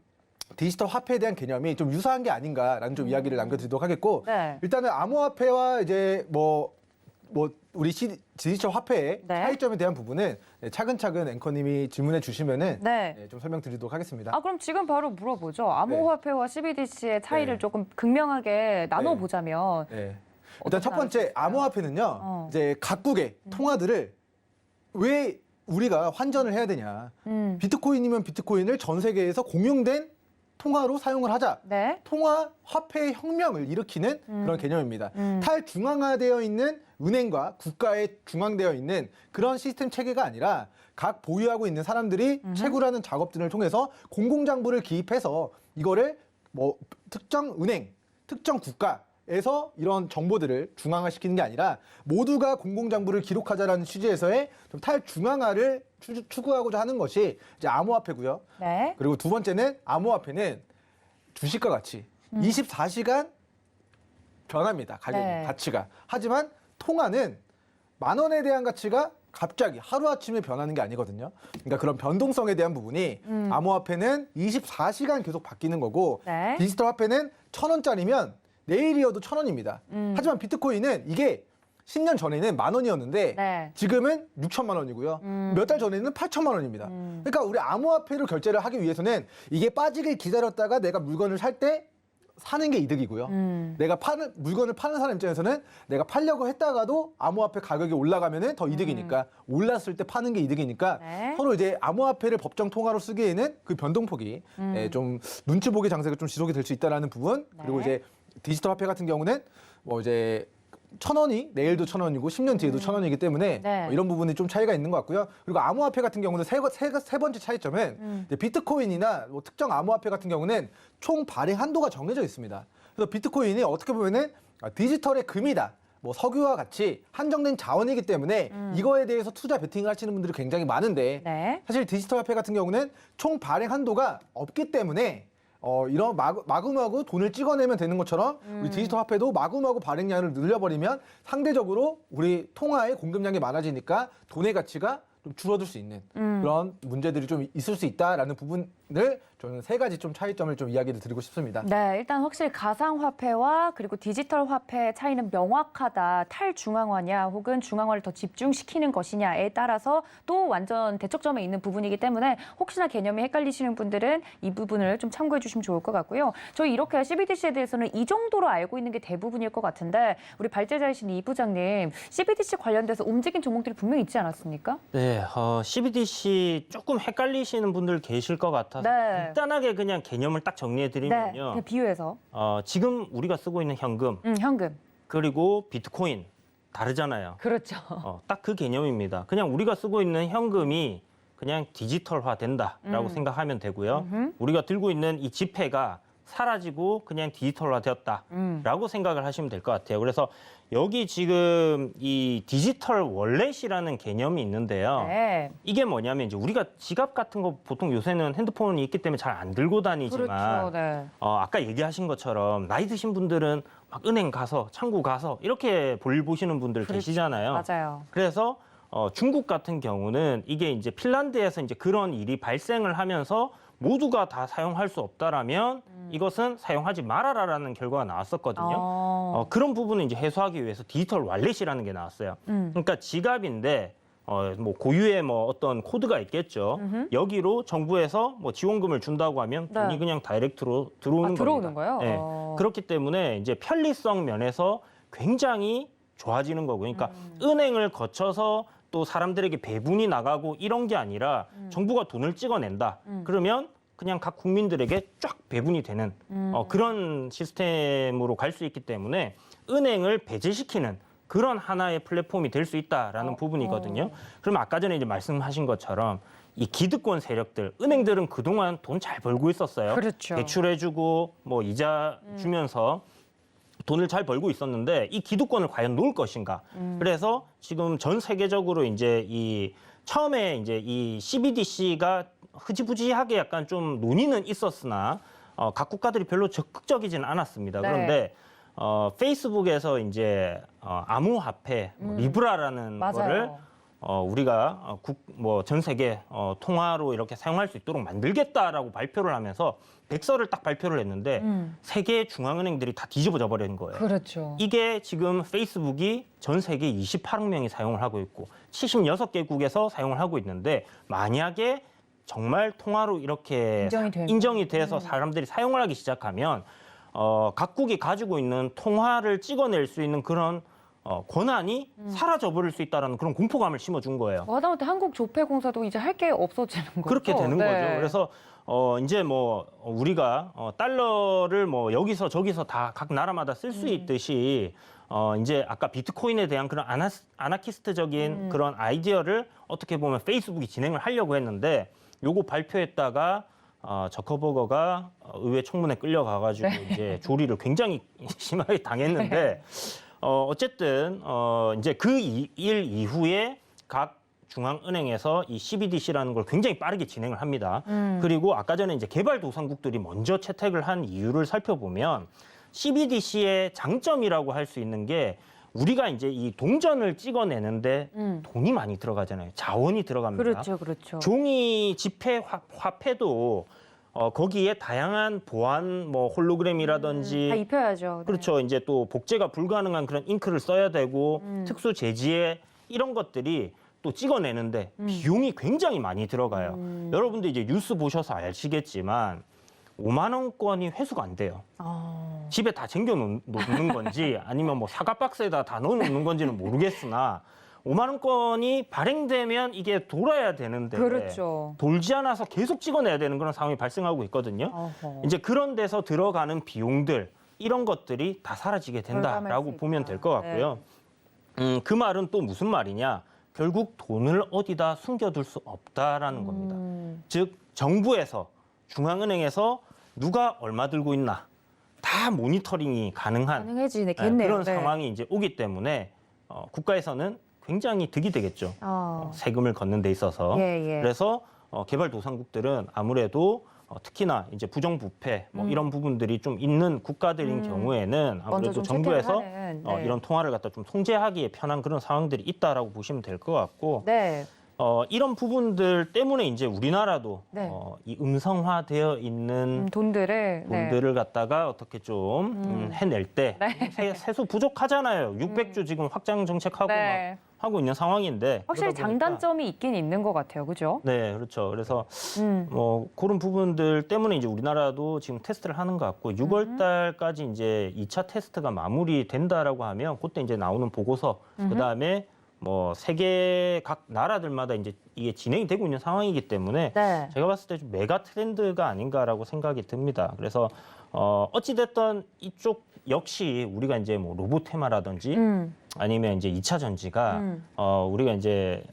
S2: 디지털 화폐에 대한 개념이 좀 유사한 게 아닌가라는 좀 이야기를 남겨드리도록 하겠고
S1: 네.
S2: 일단은 암호화폐와 이제 뭐 우리 디지털 화폐의
S1: 네.
S2: 차이점에 대한 부분은 차근차근 앵커님이 질문해 주시면은
S1: 네.
S2: 좀 설명드리도록 하겠습니다.
S1: 그럼 지금 바로 물어보죠. 암호화폐와 CBDC의 차이를
S2: 네.
S1: 조금 극명하게 나눠보자면
S2: 네. 일단
S1: 어떻게
S2: 첫 번째
S1: 나누실까요?
S2: 암호화폐는요. 이제 각국의 통화들을 왜 우리가 환전을 해야 되냐? 비트코인이면 비트코인을 전 세계에서 공용된 통화로 사용을 하자.
S1: 네.
S2: 통화 화폐 혁명을 일으키는 그런 개념입니다. 탈중앙화되어 있는 은행과 국가에 중앙되어 있는 그런 시스템 체계가 아니라 각 보유하고 있는 사람들이 채굴하는 작업들을 통해서 공공장부를 기입해서 이거를 뭐 특정 은행, 특정 국가에서 이런 정보들을 중앙화시키는 게 아니라 모두가 공공장부를 기록하자라는 취지에서의 좀 탈중앙화를 추구하고자 하는 것이 이제 암호화폐고요.
S1: 네.
S2: 그리고 두 번째는 암호화폐는 주식과 같이 24시간 변합니다. 가격이,
S1: 네.
S2: 가치가. 하지만 통화는 10,000원에 대한 가치가 갑자기 하루아침에 변하는 게 아니거든요. 그러니까 그런 변동성에 대한 부분이 암호화폐는 24시간 계속 바뀌는 거고
S1: 네.
S2: 디지털 화폐는 1,000원짜리면 내일이어도 1,000원입니다. 하지만 비트코인은 이게 10년 전에는 10,000원이었는데
S1: 네.
S2: 지금은 6천만 원이고요. 몇 달 전에는 8천만 원입니다. 그러니까 우리 암호화폐를 결제를 하기 위해서는 이게 빠지길 기다렸다가 내가 물건을 살 때 사는 게 이득이고요. 내가 물건을 파는 사람 입장에서는 내가 팔려고 했다가도 암호화폐 가격이 올라가면은 더 이득이니까 올랐을 때 파는 게 이득이니까
S1: 네.
S2: 서로 이제 암호화폐를 법정 통화로 쓰기에는 그 변동폭이 좀 눈치 보기 장세가 좀 지속이 될 수 있다라는 부분. 그리고
S1: 네.
S2: 이제 디지털 화폐 같은 경우는 뭐 이제 1,000원이 내일도 1,000원이고 10년 뒤에도 1,000원이기 때문에
S1: 네.
S2: 이런 부분이 좀 차이가 있는 것 같고요. 그리고 암호화폐 같은 경우는 세 번째 차이점은 이제 비트코인이나 뭐 특정 암호화폐 같은 경우는 총 발행 한도가 정해져 있습니다. 그래서 비트코인이 어떻게 보면은 디지털의 금이다. 뭐 석유와 같이 한정된 자원이기 때문에 이거에 대해서 투자 베팅을 하시는 분들이 굉장히 많은데
S1: 네.
S2: 사실 디지털 화폐 같은 경우는 총 발행 한도가 없기 때문에 이런 마구마구 돈을 찍어내면 되는 것처럼 우리 디지털 화폐도 마구마구 발행량을 늘려버리면 상대적으로 우리 통화의 공급량이 많아지니까 돈의 가치가 좀 줄어들 수 있는 그런 문제들이 좀 있을 수 있다라는 부분을 저는 세 가지 좀 차이점을 좀 이야기를 드리고 싶습니다.
S1: 네, 일단 확실히 가상화폐와 그리고 디지털 화폐의 차이는 명확하다. 탈중앙화냐 혹은 중앙화를 더 집중시키는 것이냐에 따라서 또 완전 대척점에 있는 부분이기 때문에 혹시나 개념이 헷갈리시는 분들은 이 부분을 좀 참고해 주시면 좋을 것 같고요. 저희 이렇게 CBDC에 대해서는 이 정도로 알고 있는 게 대부분일 것 같은데 우리 발제자이신 이 부장님, CBDC 관련돼서 움직인 종목들이 분명히 있지 않았습니까?
S4: 네, CBDC 조금 헷갈리시는 분들 계실 것 같아서
S1: 네.
S4: 간단하게 그냥 개념을 딱 정리해
S1: 네,
S4: 드리면요.
S1: 그냥 비유해서.
S4: 지금 우리가 쓰고 있는 현금
S1: 현금.
S4: 그리고 비트코인 다르잖아요.
S1: 그렇죠.
S4: 딱 그 개념입니다. 그냥 우리가 쓰고 있는 현금이 그냥 디지털화 된다라고 생각하면 되고요. 우리가 들고 있는 이 지폐가 사라지고 그냥 디지털화 되었다라고 생각을 하시면 될 것 같아요. 그래서 여기 지금 이 디지털 월렛이라는 개념이 있는데요.
S1: 네.
S4: 이게 뭐냐면 이제 우리가 지갑 같은 거 보통 요새는 핸드폰이 있기 때문에 잘 안 들고 다니지만
S1: 그렇죠. 네.
S4: 아까 얘기하신 것처럼 나이 드신 분들은 막 은행 가서 창구 가서 이렇게 볼 보시는 분들
S1: 그렇죠.
S4: 계시잖아요.
S1: 맞아요.
S4: 그래서 중국 같은 경우는 이게 이제 핀란드에서 이제 그런 일이 발생을 하면서 모두가 다 사용할 수 없다라면 이것은 사용하지 말아라라는 결과가 나왔었거든요. 그런 부분을 이제 해소하기 위해서 디지털 월렛이라는 게 나왔어요. 그러니까 지갑인데 뭐 고유의 뭐 어떤 코드가 있겠죠. 여기로 정부에서 뭐 지원금을 준다고 하면 돈이
S1: 네.
S4: 그냥 다이렉트로 들어오는
S1: 들어오는
S4: 겁니다.
S1: 거예요?
S4: 네. 그렇기 때문에 이제 편리성 면에서 굉장히 좋아지는 거고, 그러니까 은행을 거쳐서 또 사람들에게 배분이 나가고 이런 게 아니라 정부가 돈을 찍어낸다. 그러면 그냥 각 국민들에게 쫙 배분이 되는 그런 시스템으로 갈 수 있기 때문에 은행을 배제시키는 그런 하나의 플랫폼이 될 수 있다라는 부분이거든요. 그럼 아까 전에 이제 말씀하신 것처럼 이 기득권 세력들, 은행들은 그동안 돈 잘 벌고 있었어요.
S1: 그렇죠.
S4: 대출해주고 뭐 이자 주면서 돈을 잘 벌고 있었는데 이 기득권을 과연 놓을 것인가? 그래서 지금 전 세계적으로 이제 이 처음에 이제 이 CBDC가 흐지부지하게 약간 좀 논의는 있었으나 각 국가들이 별로 적극적이지는 않았습니다.
S1: 네.
S4: 그런데 페이스북에서 이제 암호화폐 리브라라는
S1: 맞아요.
S4: 거를 우리가 전 세계 통화로 이렇게 사용할 수 있도록 만들겠다라고 발표를 하면서 백서를 딱 발표를 했는데 세계 중앙은행들이 다 뒤집어져 버리는 거예요.
S1: 그렇죠.
S4: 이게 지금 페이스북이 전 세계 28억 명이 사용을 하고 있고 76개국에서 사용을 하고 있는데 만약에 정말 통화로 이렇게 인정이 돼서 사람들이 사용을 하기 시작하면 각국이 가지고 있는 통화를 찍어낼 수 있는 그런 권한이 사라져버릴 수 있다는 그런 공포감을 심어준 거예요.
S1: 하다못해 한국조폐공사도 이제 할 게 없어지는 거죠.
S4: 그렇게 되는
S1: 네.
S4: 거죠. 그래서 이제 뭐 우리가 달러를 뭐 여기서 저기서 다 각 나라마다 쓸 수 있듯이 이제 아까 비트코인에 대한 그런 아나키스트적인 그런 아이디어를 어떻게 보면 페이스북이 진행을 하려고 했는데 요거 발표했다가 저커버거가 의회 청문회 끌려가가지고 이제 조리를 굉장히 심하게 당했는데 어쨌든 이제 그 일 이후에 각 중앙은행에서 이 CBDC라는 걸 굉장히 빠르게 진행을 합니다. 그리고 아까 전에 이제 개발도상국들이 먼저 채택을 한 이유를 살펴보면 CBDC의 장점이라고 할 수 있는 게 우리가 이제 이 동전을 찍어내는데 돈이 많이 들어가잖아요. 자원이 들어갑니다.
S1: 그렇죠, 그렇죠.
S4: 종이 지폐 화폐도 거기에 다양한 보안 뭐 홀로그램이라든지
S1: 다 입혀야죠. 네.
S4: 그렇죠. 이제 또 복제가 불가능한 그런 잉크를 써야 되고 특수 재질의 이런 것들이 또 찍어내는데 비용이 굉장히 많이 들어가요. 여러분들 이제 뉴스 보셔서 아시겠지만 5만 원권이 회수가 안 돼요. 집에 다 쟁겨 놓는 건지 아니면 뭐 사과 박스에다 다 넣어 놓는 건지는 모르겠으나 5만 원권이 발행되면 이게 돌아야 되는데
S1: 그렇죠.
S4: 돌지 않아서 계속 찍어내야 되는 그런 상황이 발생하고 있거든요.
S1: 어허.
S4: 이제 그런 데서 들어가는 비용들 이런 것들이 다 사라지게
S1: 절감할
S4: 된다라고
S1: 수
S4: 보면
S1: 있다.
S4: 될 것 같고요. 그 말은 또 무슨 말이냐? 결국 돈을 어디다 숨겨둘 수 없다라는 겁니다. 즉 정부에서 중앙은행에서 누가 얼마 들고 있나 다 모니터링이
S1: 가능해지겠네요.
S4: 그런
S1: 네.
S4: 상황이 이제 오기 때문에 국가에서는 굉장히 득이 되겠죠. 세금을 걷는 데 있어서.
S1: 예, 예.
S4: 그래서 개발도상국들은 아무래도 특히나 이제 부정부패 뭐 이런 부분들이 좀 있는 국가들인 경우에는
S1: 먼저
S4: 아무래도
S1: 좀
S4: 정부에서
S1: 채택을 하는, 네.
S4: 이런 통화를 갖다 좀 통제하기에 편한 그런 상황들이 있다라고 보시면 될 것 같고
S1: 네.
S4: 이런 부분들 때문에 이제 우리나라도
S1: 네.
S4: 이 음성화되어 있는
S1: 돈들을
S4: 돈들을 갖다가 어떻게 좀 해낼 때 세수 부족하잖아요. 600조 지금 확장 정책하고
S1: 네.
S4: 막 하고 있는 상황인데
S1: 확실히
S4: 그러다 보니까
S1: 장단점이 있긴 있는 것 같아요. 그죠?
S4: 네, 그렇죠. 그래서
S1: 음.
S4: 뭐 그런 부분들 때문에 이제 우리나라도 지금 테스트를 하는 것 같고 6월 달까지 이제 2차 테스트가 마무리된다라고 하면 그때 이제 나오는 보고서 그다음에 뭐 세계 각 나라들마다 이제 이게 진행이 되고 있는 상황이기 때문에
S1: 네.
S4: 제가 봤을 때 좀 메가 트렌드가 아닌가라고 생각이 듭니다. 그래서 어찌 됐든 이쪽 역시 우리가 이제 뭐 로봇 테마라든지 아니면 이제 2차 전지가 우리가 이제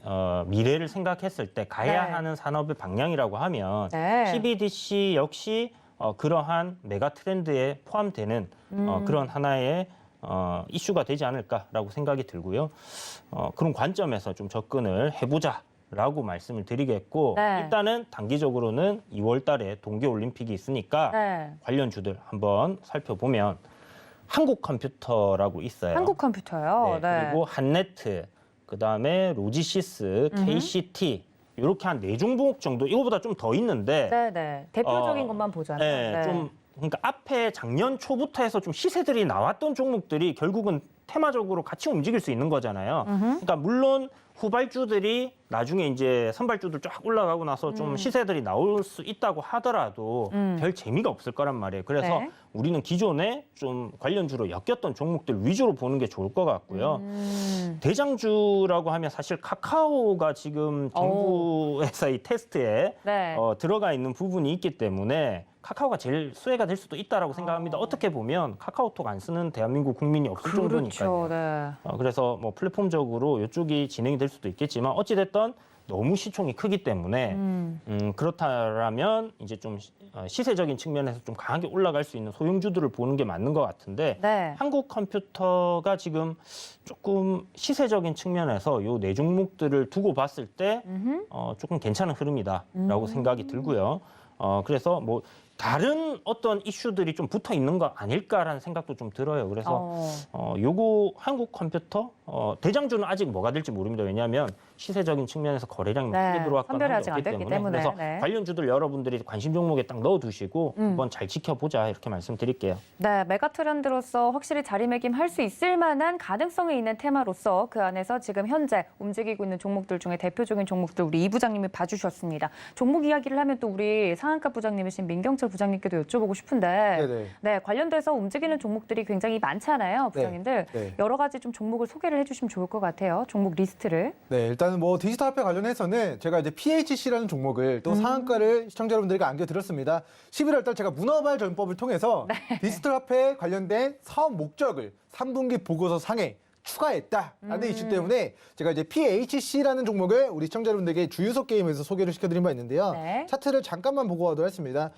S4: 미래를 생각했을 때 가야
S1: 네.
S4: 하는 산업의 방향이라고 하면
S1: 네.
S4: CBDC 역시 그러한 메가 트렌드에 포함되는 그런 하나의 이슈가 되지 않을까라고 생각이 들고요. 그런 관점에서 좀 접근을 해보자라고 말씀을 드리겠고
S1: 네.
S4: 일단은 단기적으로는 2월 달에 동계올림픽이 있으니까
S1: 네.
S4: 관련주들 한번 살펴보면 한국컴퓨터라고 있어요.
S1: 한국 컴퓨터요.
S4: 네, 그리고 한네트, 그다음에 로지시스, KCT 이렇게 한 4종목 정도 이거보다 좀 더 있는데
S1: 네, 네. 대표적인 것만 보잖아요.
S4: 네, 좀 그러니까 앞에 작년 초부터 해서 좀 시세들이 나왔던 종목들이 결국은 테마적으로 같이 움직일 수 있는 거잖아요. 그러니까 물론 후발주들이 나중에 이제 선발주들 쫙 올라가고 나서 좀 시세들이 나올 수 있다고 하더라도 별 재미가 없을 거란 말이에요. 그래서
S1: 네.
S4: 우리는 기존에 좀 관련주로 엮였던 종목들 위주로 보는 게 좋을 것 같고요. 대장주라고 하면 사실 카카오가 지금 정부에서 이 테스트에
S1: 네.
S4: 들어가 있는 부분이 있기 때문에 카카오가 제일 수혜가 될 수도 있다라고 생각합니다. 어떻게 보면 카카오톡 안 쓰는 대한민국 국민이 없을 정도니까요.
S1: 그렇죠. 네.
S4: 그래서 뭐 플랫폼적으로 이쪽이 진행이 될 수도 있겠지만 어찌됐든 너무 시총이 크기 때문에 그렇다면 이제 좀 시세적인 측면에서 좀 강하게 올라갈 수 있는 소형주들을 보는 게 맞는 것 같은데
S1: 네.
S4: 한국 컴퓨터가 지금 조금 시세적인 측면에서 요 4종목들을 두고 봤을 때 조금 괜찮은 흐름이다라고 생각이 들고요. 그래서 뭐 다른 어떤 이슈들이 좀 붙어 있는 거 아닐까라는 생각도 좀 들어요. 그래서 요거 한국 컴퓨터 대장주는 아직 뭐가 될지 모릅니다. 왜냐하면 시세적인 측면에서 거래량이
S1: 네,
S4: 크게 들어왔거나
S1: 선별이
S4: 한
S1: 아직
S4: 게
S1: 안
S4: 없기
S1: 됐기
S4: 때문에
S1: 때문에,
S4: 그래서
S1: 네.
S4: 관련주들 여러분들이 관심 종목에 딱 넣어두시고 한번 잘 지켜보자 이렇게 말씀드릴게요.
S1: 네, 메가 트렌드로서 확실히 자리매김할 수 있을 만한 가능성이 있는 테마로서 그 안에서 지금 현재 움직이고 있는 종목들 중에 대표적인 종목들 우리 이 부장님이 봐주셨습니다. 종목 이야기를 하면 또 우리 상한가 부장님이신 민경철 부장님께도 여쭤보고 싶은데
S2: 네네.
S1: 네, 관련돼서 움직이는 종목들이 굉장히 많잖아요, 부장님들.
S2: 네.
S1: 여러 가지 좀 종목을 소개를 해주시면 좋을 것 같아요. 종목 리스트를.
S2: 네, 일단은 뭐 디지털 화폐 관련해서는 제가 이제 PHC라는 종목을 또 상한가를 시청자 여러분들에게 안겨드렸습니다. 11월 달 제가 문어발 전법을 통해서 디지털 화폐 관련된 사업 목적을 3분기 보고서 상에 추가했다라는 이슈 때문에 제가 이제 PHC라는 종목을 우리 시청자 여러분들에게 주유소 게임에서 소개를 시켜드린 바 있는데요.
S1: 네.
S2: 차트를 잠깐만 보고 가도록 하겠습니다.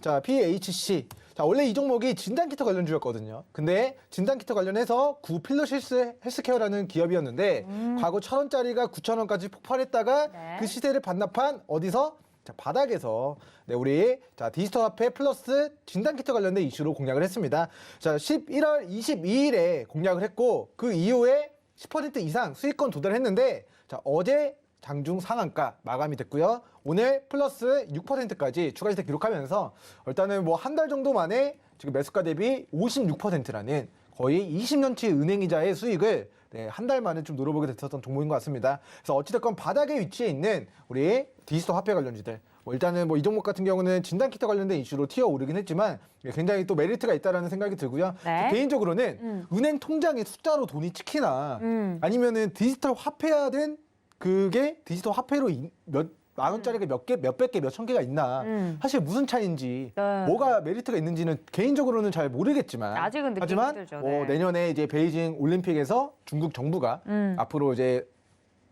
S2: 자, PHC. 자, 원래 이 종목이 진단키트 관련주였거든요. 근데 진단키트 관련해서 구필러시스 헬스케어라는 기업이었는데 과거 1,000원짜리가 9,000원까지 폭발했다가
S1: 네.
S2: 그 시세를 반납한 어디서? 자, 바닥에서 네, 우리 자, 디지털 화폐 플러스 진단키트 관련된 이슈로 공략을 했습니다. 자, 11월 22일에 공략을 했고 그 이후에 10% 이상 수익권 도달했는데 자, 어제 장중 상한가 마감이 됐고요. 오늘 플러스 6%까지 추가 시세 기록하면서 일단은 뭐 한 달 정도 만에 지금 매수가 대비 56%라는 거의 20년치 은행이자의 수익을 네, 한 달 만에 좀 노려보게 됐었던 종목인 것 같습니다. 그래서 어찌됐건 바닥에 위치해 있는 우리 디지털 화폐 관련주들. 뭐 일단은 뭐 이 종목 같은 경우는 진단키트 관련된 이슈로 튀어 오르긴 했지만 굉장히 또 메리트가 있다라는 생각이 들고요.
S1: 네.
S2: 개인적으로는 은행 통장에 숫자로 돈이 찍히나 아니면은 디지털 화폐화된 그게 디지털 화폐로 몇 만 원짜리가 몇 개, 몇백 개, 몇천 개가 있나. 사실 무슨 차이인지,
S1: 네.
S2: 뭐가 메리트가 있는지는 개인적으로는 잘 모르겠지만.
S1: 아직은 느끼기
S2: 하지만
S1: 힘들죠.
S2: 뭐
S1: 네.
S2: 내년에 이제 베이징 올림픽에서 중국 정부가 앞으로 이제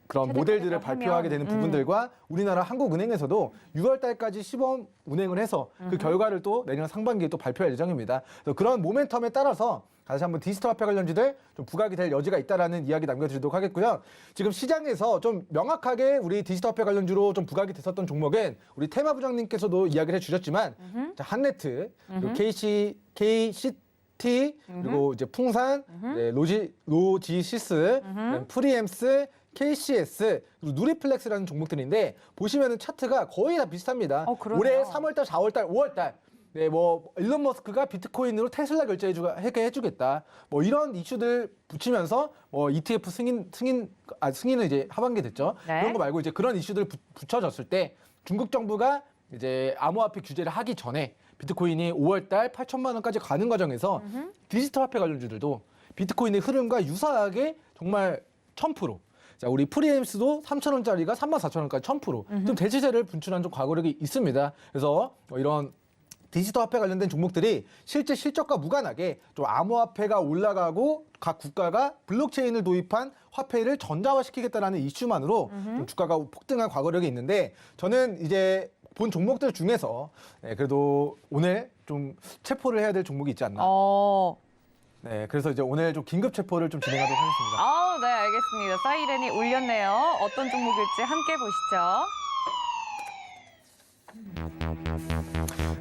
S2: 그런
S1: 최대
S2: 모델들을
S1: 가격을
S2: 발표하게
S1: 하면,
S2: 되는 부분들과 우리나라 한국은행에서도 6월 달까지 시범 운행을 해서 그 결과를 또 내년 상반기에 또 발표할 예정입니다. 그래서 그런 모멘텀에 따라서 다시 한번 디지털 화폐 관련주들 좀 부각이 될 여지가 있다라는 이야기 남겨드리도록 하겠고요. 지금 시장에서 좀 명확하게 우리 디지털 화폐 관련주로 좀 부각이 됐었던 종목은 우리 테마 부장님께서도 이야기를 해주셨지만 자, 한네트, 그리고 KCT, 그리고 이제 풍산, 네, 로지시스, 프리엠스, KCS, 그리고 누리플렉스라는 종목들인데 보시면은 차트가 거의 다 비슷합니다.
S1: 그러네요.
S2: 올해 3월달, 4월달, 5월달 네, 뭐 일론 머스크가 비트코인으로 테슬라 결제하게 해주겠다. 뭐 이런 이슈들 붙이면서 뭐 ETF 승인은 이제 하반기 됐죠.
S1: 네.
S2: 그런 거 말고 이제 그런 이슈들 붙여졌을 때 중국 정부가 이제 암호화폐 규제를 하기 전에 비트코인이 5월달 8천만 원까지 가는 과정에서 디지털 화폐 관련주들도 비트코인의 흐름과 유사하게 정말 1000%. 자, 우리 프리엠스도 3,000원짜리가 34,000원까지 1000%. 좀 대체세를 분출한 좀 과거력이 있습니다. 그래서 뭐 이런 디지털 화폐 관련된 종목들이 실제 실적과 무관하게 좀 암호화폐가 올라가고 각 국가가 블록체인을 도입한 화폐를 전자화시키겠다라는 이슈만으로 좀 주가가 폭등한 과거력이 있는데 저는 이제 본 종목들 중에서 네, 그래도 오늘 좀 체포를 해야 될 종목이 있지 않나. 네, 그래서 이제 오늘 좀 긴급 체포를 좀 진행하도록 하겠습니다.
S1: 네, 알겠습니다. 사이렌이 울렸네요. 어떤 종목일지 함께 보시죠.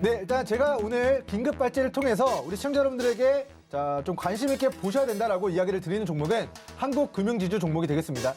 S2: 네, 일단 제가 오늘 긴급 발제를 통해서 우리 시청자 여러분들에게 자, 좀 관심 있게 보셔야 된다라고 이야기를 드리는 종목은 한국금융지주 종목이 되겠습니다.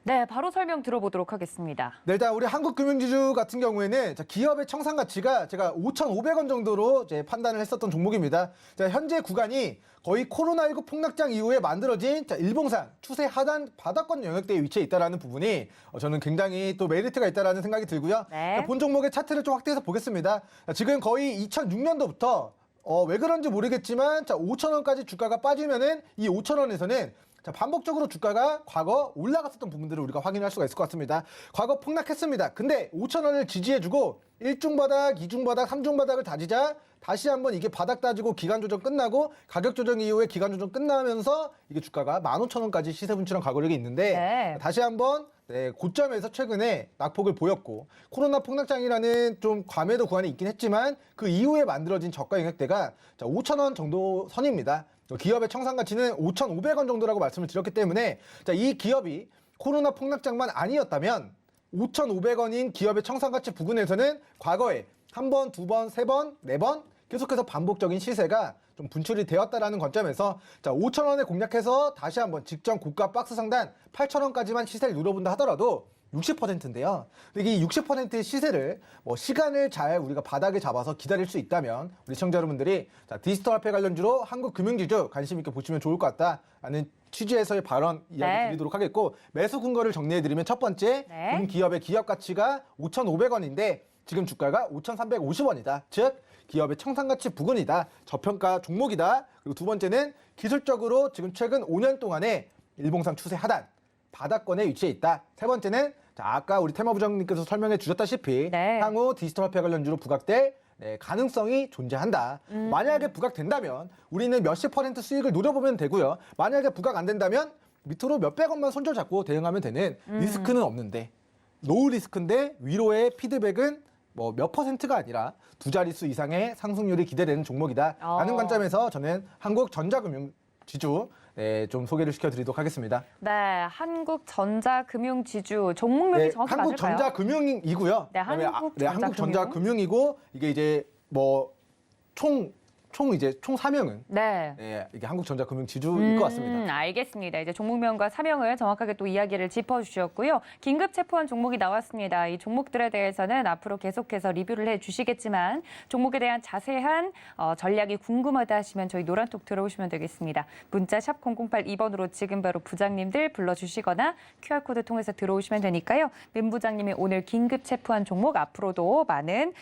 S1: 네, 바로 설명 들어보도록 하겠습니다.
S2: 네, 일단 우리 한국금융지주 같은 경우에는 자, 기업의 청산 가치가 제가 5,500원 정도로 이제 판단을 했었던 종목입니다. 자, 현재 구간이 거의 코로나19 폭락장 이후에 만들어진 자, 일봉상 추세 하단 바닥권 영역대에 위치해 있다는 부분이 저는 굉장히 또 메리트가 있다는 생각이 들고요.
S1: 네.
S2: 자, 본 종목의 차트를 좀 확대해서 보겠습니다. 자, 지금 거의 2006년도부터 왜 그런지 모르겠지만 자, 5,000원까지 주가가 빠지면은 이 5,000원에서는 자, 반복적으로 주가가 과거 올라갔었던 부분들을 우리가 확인할 수가 있을 것 같습니다. 과거 폭락했습니다. 근데 5,000원을 지지해주고 1중 바닥, 2중 바닥, 3중 바닥을 다지자 다시 한번 이게 바닥 다지고 기간 조정 끝나고 가격 조정 이후에 기간 조정 끝나면서 이게 주가가 15,000원까지 시세 분출한 과거력이 있는데
S1: 네.
S2: 다시 한번 네, 고점에서 최근에 낙폭을 보였고 코로나 폭락장이라는 좀 과매도 구간이 있긴 했지만 그 이후에 만들어진 저가 영역대가 5,000원 정도 선입니다. 기업의 청산 가치는 5,500원 정도라고 말씀을 드렸기 때문에 자, 이 기업이 코로나 폭락장만 아니었다면 5,500원인 기업의 청산 가치 부근에서는 과거에 한 번, 두 번, 세 번, 네 번 계속해서 반복적인 시세가 좀 분출이 되었다라는 관점에서 자, 5,000원에 공략해서 다시 한번 직전 고가 박스 상단 8,000원까지만 시세를 누려본다 하더라도 60%인데요. 근데 이 60%의 시세를 뭐 시간을 잘 우리가 바닥에 잡아서 기다릴 수 있다면 우리 시청자 여러분들이 자, 디지털 화폐 관련주로 한국금융지주 관심 있게 보시면 좋을 것 같다라는 취지에서의 발언 이야기 드리도록 하겠고 매수 근거를 정리해드리면 첫 번째
S1: 네.
S2: 본 기업의 기업 가치가 5,500원인데 지금 주가가 5,350원이다. 즉 기업의 청산가치 부근이다. 저평가 종목이다. 그리고 두 번째는 기술적으로 지금 최근 5년 동안의 일봉상 추세 하단 바닥권에 위치해 있다. 세 번째는 자, 아까 우리 테마부장님께서 설명해 주셨다시피
S1: 네.
S2: 향후 디지털 화폐 관련주로 부각될 가능성이 존재한다. 만약에 부각된다면 우리는 몇십 % 수익을 노려보면 되고요. 만약에 부각 안 된다면 밑으로 몇백원만 손절 잡고 대응하면 되는 리스크는 없는데 노우 리스크인데 위로의 피드백은 뭐 몇 %가 아니라 두 자릿수 이상의 상승률이 기대되는 종목이다라는 관점에서 저는 한국전자금융 지주 좀 소개를 시켜드리도록 하겠습니다.
S1: 네, 한국전자금융지주 종목명이 정확히 맞을까요?
S2: 한국전자금융이고요.
S1: 네,
S2: 한국전자금융이고 이게 이제 뭐 총 사명은
S1: 네.
S2: 이게 한국전자금융지주일 것 같습니다.
S1: 알겠습니다. 이제 종목명과 사명을 정확하게 또 이야기를 짚어주셨고요. 긴급 체포한 종목이 나왔습니다. 이 종목들에 대해서는 앞으로 계속해서 리뷰를 해주시겠지만 종목에 대한 자세한 전략이 궁금하다 하시면 저희 노란톡 들어오시면 되겠습니다. 문자 샵 0082번으로 지금 바로 부장님들 불러주시거나 QR코드 통해서 들어오시면 되니까요. 민 부장님이 오늘 긴급 체포한 종목 앞으로도 많은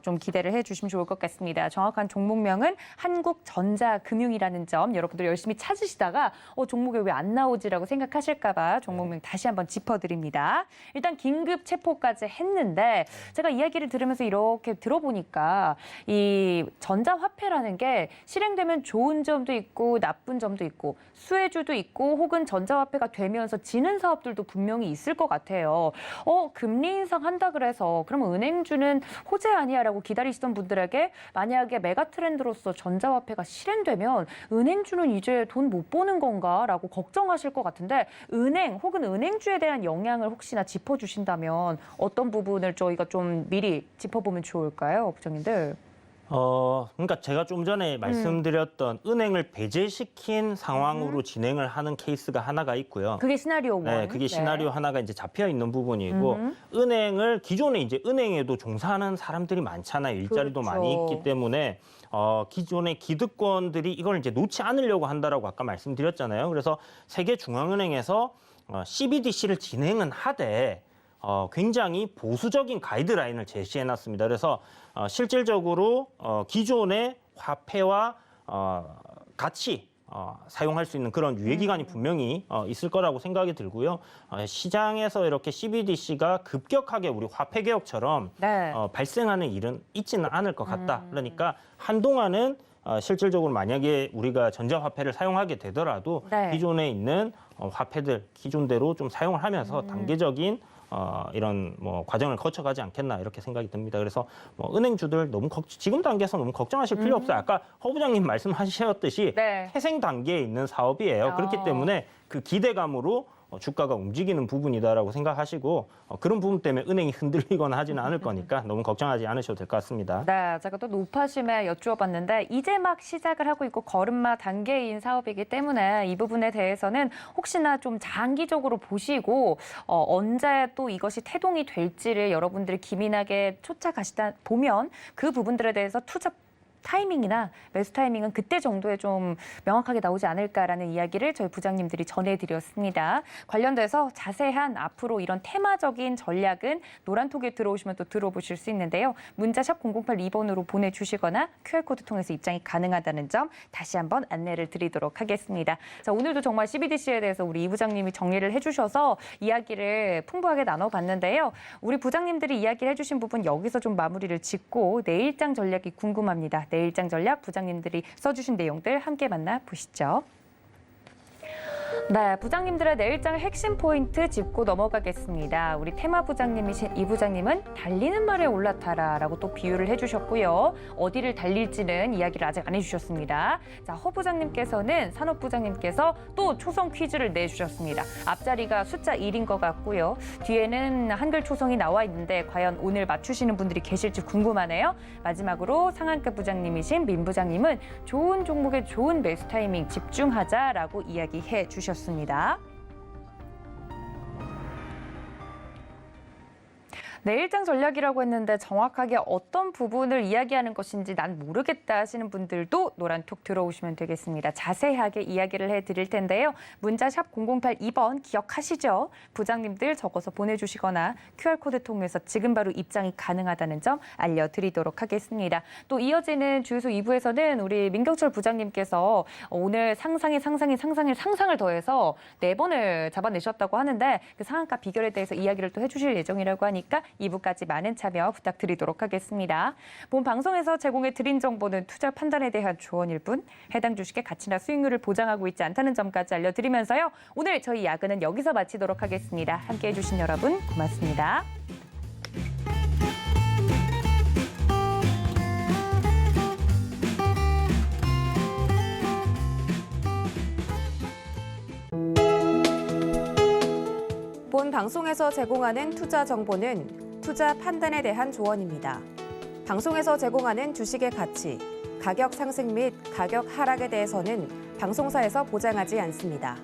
S1: 좀 기대를 해주시면 좋을 것 같습니다. 정확한 종목명은 한국전자금융이라는 점 여러분들 열심히 찾으시다가 종목이 왜 안 나오지라고 생각하실까 봐 종목명 다시 한번 짚어드립니다. 일단 긴급 체포까지 했는데 제가 이야기를 들으면서 이렇게 들어보니까 이 전자화폐라는 게 실행되면 좋은 점도 있고 나쁜 점도 있고 수혜주도 있고 혹은 전자화폐가 되면서 지는 사업들도 분명히 있을 것 같아요. 금리 인상한다 그래서 그럼 은행주는 호재 아니야라고 기다리시던 분들에게 만약에 메가 트렌드로 전자화폐가 실행되면 은행주는 이제 돈 못 버는 건가라고 걱정하실 것 같은데 은행 혹은 은행주에 대한 영향을 혹시나 짚어주신다면 어떤 부분을 저희가 좀 미리 짚어보면 좋을까요, 부장님들?
S4: 그러니까 제가 좀 전에 말씀드렸던 은행을 배제시킨 상황으로 진행을 하는 케이스가 하나가 있고요.
S1: 그게 시나리오 1.
S4: 네, 그게 시나리오 하나가 이제 잡혀 있는 부분이고 은행을 기존에 이제 은행에도 종사하는 사람들이 많잖아요. 일자리도
S1: 그렇죠.
S4: 많이 있기 때문에 기존의 기득권들이 이걸 이제 놓지 않으려고 한다라고 아까 말씀드렸잖아요. 그래서 세계중앙은행에서 CBDC를 진행은 하되 굉장히 보수적인 가이드라인을 제시해놨습니다. 그래서 실질적으로 기존의 화폐와 같이 사용할 수 있는 그런 유예기간이 분명히 있을 거라고 생각이 들고요. 시장에서 이렇게 CBDC가 급격하게 우리 화폐개혁처럼
S1: 네.
S4: 발생하는 일은 있지는 않을 것 같다. 그러니까 한동안은 실질적으로 만약에 우리가 전자화폐를 사용하게 되더라도
S1: 네.
S4: 기존에 있는 화폐들 기존대로 좀 사용을 하면서 단계적인 이런 뭐 과정을 거쳐가지 않겠나 이렇게 생각이 듭니다. 그래서 뭐 은행주들 너무 지금 단계에서 너무 걱정하실 필요 없어요. 아까 허 부장님 말씀하셨듯이
S1: 네.
S4: 태생 단계에 있는 사업이에요. 그렇기 때문에 그 기대감으로 주가가 움직이는 부분이다라고 생각하시고 그런 부분 때문에 은행이 흔들리거나 하지는 않을 거니까 너무 걱정하지 않으셔도 될 것 같습니다.
S1: 네, 제가 또 노파심에 여쭈어봤는데 이제 막 시작을 하고 있고 걸음마 단계인 사업이기 때문에 이 부분에 대해서는 혹시나 좀 장기적으로 보시고 언제 또 이것이 태동이 될지를 여러분들이 기민하게 쫓아가시다 보면 그 부분들에 대해서 투자 타이밍이나 매수 타이밍은 그때 정도에 좀 명확하게 나오지 않을까라는 이야기를 저희 부장님들이 전해드렸습니다. 관련돼서 자세한 앞으로 이런 테마적인 전략은 노란톡에 들어오시면 또 들어보실 수 있는데요. 문자샵 0082번으로 보내주시거나 QR코드 통해서 입장이 가능하다는 점 다시 한번 안내를 드리도록 하겠습니다. 자, 오늘도 정말 CBDC에 대해서 우리 이 부장님이 정리를 해주셔서 이야기를 풍부하게 나눠봤는데요. 우리 부장님들이 이야기를 해주신 부분 여기서 좀 마무리를 짓고 내일장 전략이 궁금합니다. 내일장 전략 부장님들이 써주신 내용들 함께 만나보시죠. 네, 부장님들의 내일장 핵심 포인트 짚고 넘어가겠습니다. 우리 테마 부장님이신 이 부장님은 달리는 말에 올라타라라고 또 비유를 해주셨고요. 어디를 달릴지는 이야기를 아직 안 해주셨습니다. 자, 허 부장님께서는 산업 부장님께서 또 초성 퀴즈를 내주셨습니다. 앞자리가 숫자 1인 것 같고요. 뒤에는 한글 초성이 나와 있는데 과연 오늘 맞추시는 분들이 계실지 궁금하네요. 마지막으로 상한가 부장님이신 민 부장님은 좋은 종목에 좋은 매수 타이밍 집중하자라고 이야기해 주셨습니다. 네, 일장 전략이라고 했는데 정확하게 어떤 부분을 이야기하는 것인지 난 모르겠다 하시는 분들도 노란톡 들어오시면 되겠습니다. 자세하게 이야기를 해드릴 텐데요. 문자 샵 0082번 기억하시죠? 부장님들 적어서 보내주시거나 QR코드 통해서 지금 바로 입장이 가능하다는 점 알려드리도록 하겠습니다. 또 이어지는 주유소 2부에서는 우리 민경철 부장님께서 오늘 상상을 더해서 4번을 잡아내셨다고 하는데 그 상한가 비결에 대해서 이야기를 또 해주실 예정이라고 하니까 2부까지 많은 참여 부탁드리도록 하겠습니다. 본 방송에서 제공해 드린 정보는 투자 판단에 대한 조언일 뿐 해당 주식의 가치나 수익률을 보장하고 있지 않다는 점까지 알려드리면서요. 오늘 저희 야근은 여기서 마치도록 하겠습니다. 함께해 주신 여러분 고맙습니다.
S5: 본 방송에서 제공하는 투자 정보는 투자 판단에 대한 조언입니다. 방송에서 제공하는 주식의 가치, 가격 상승 및 가격 하락에 대해서는 방송사에서 보장하지 않습니다.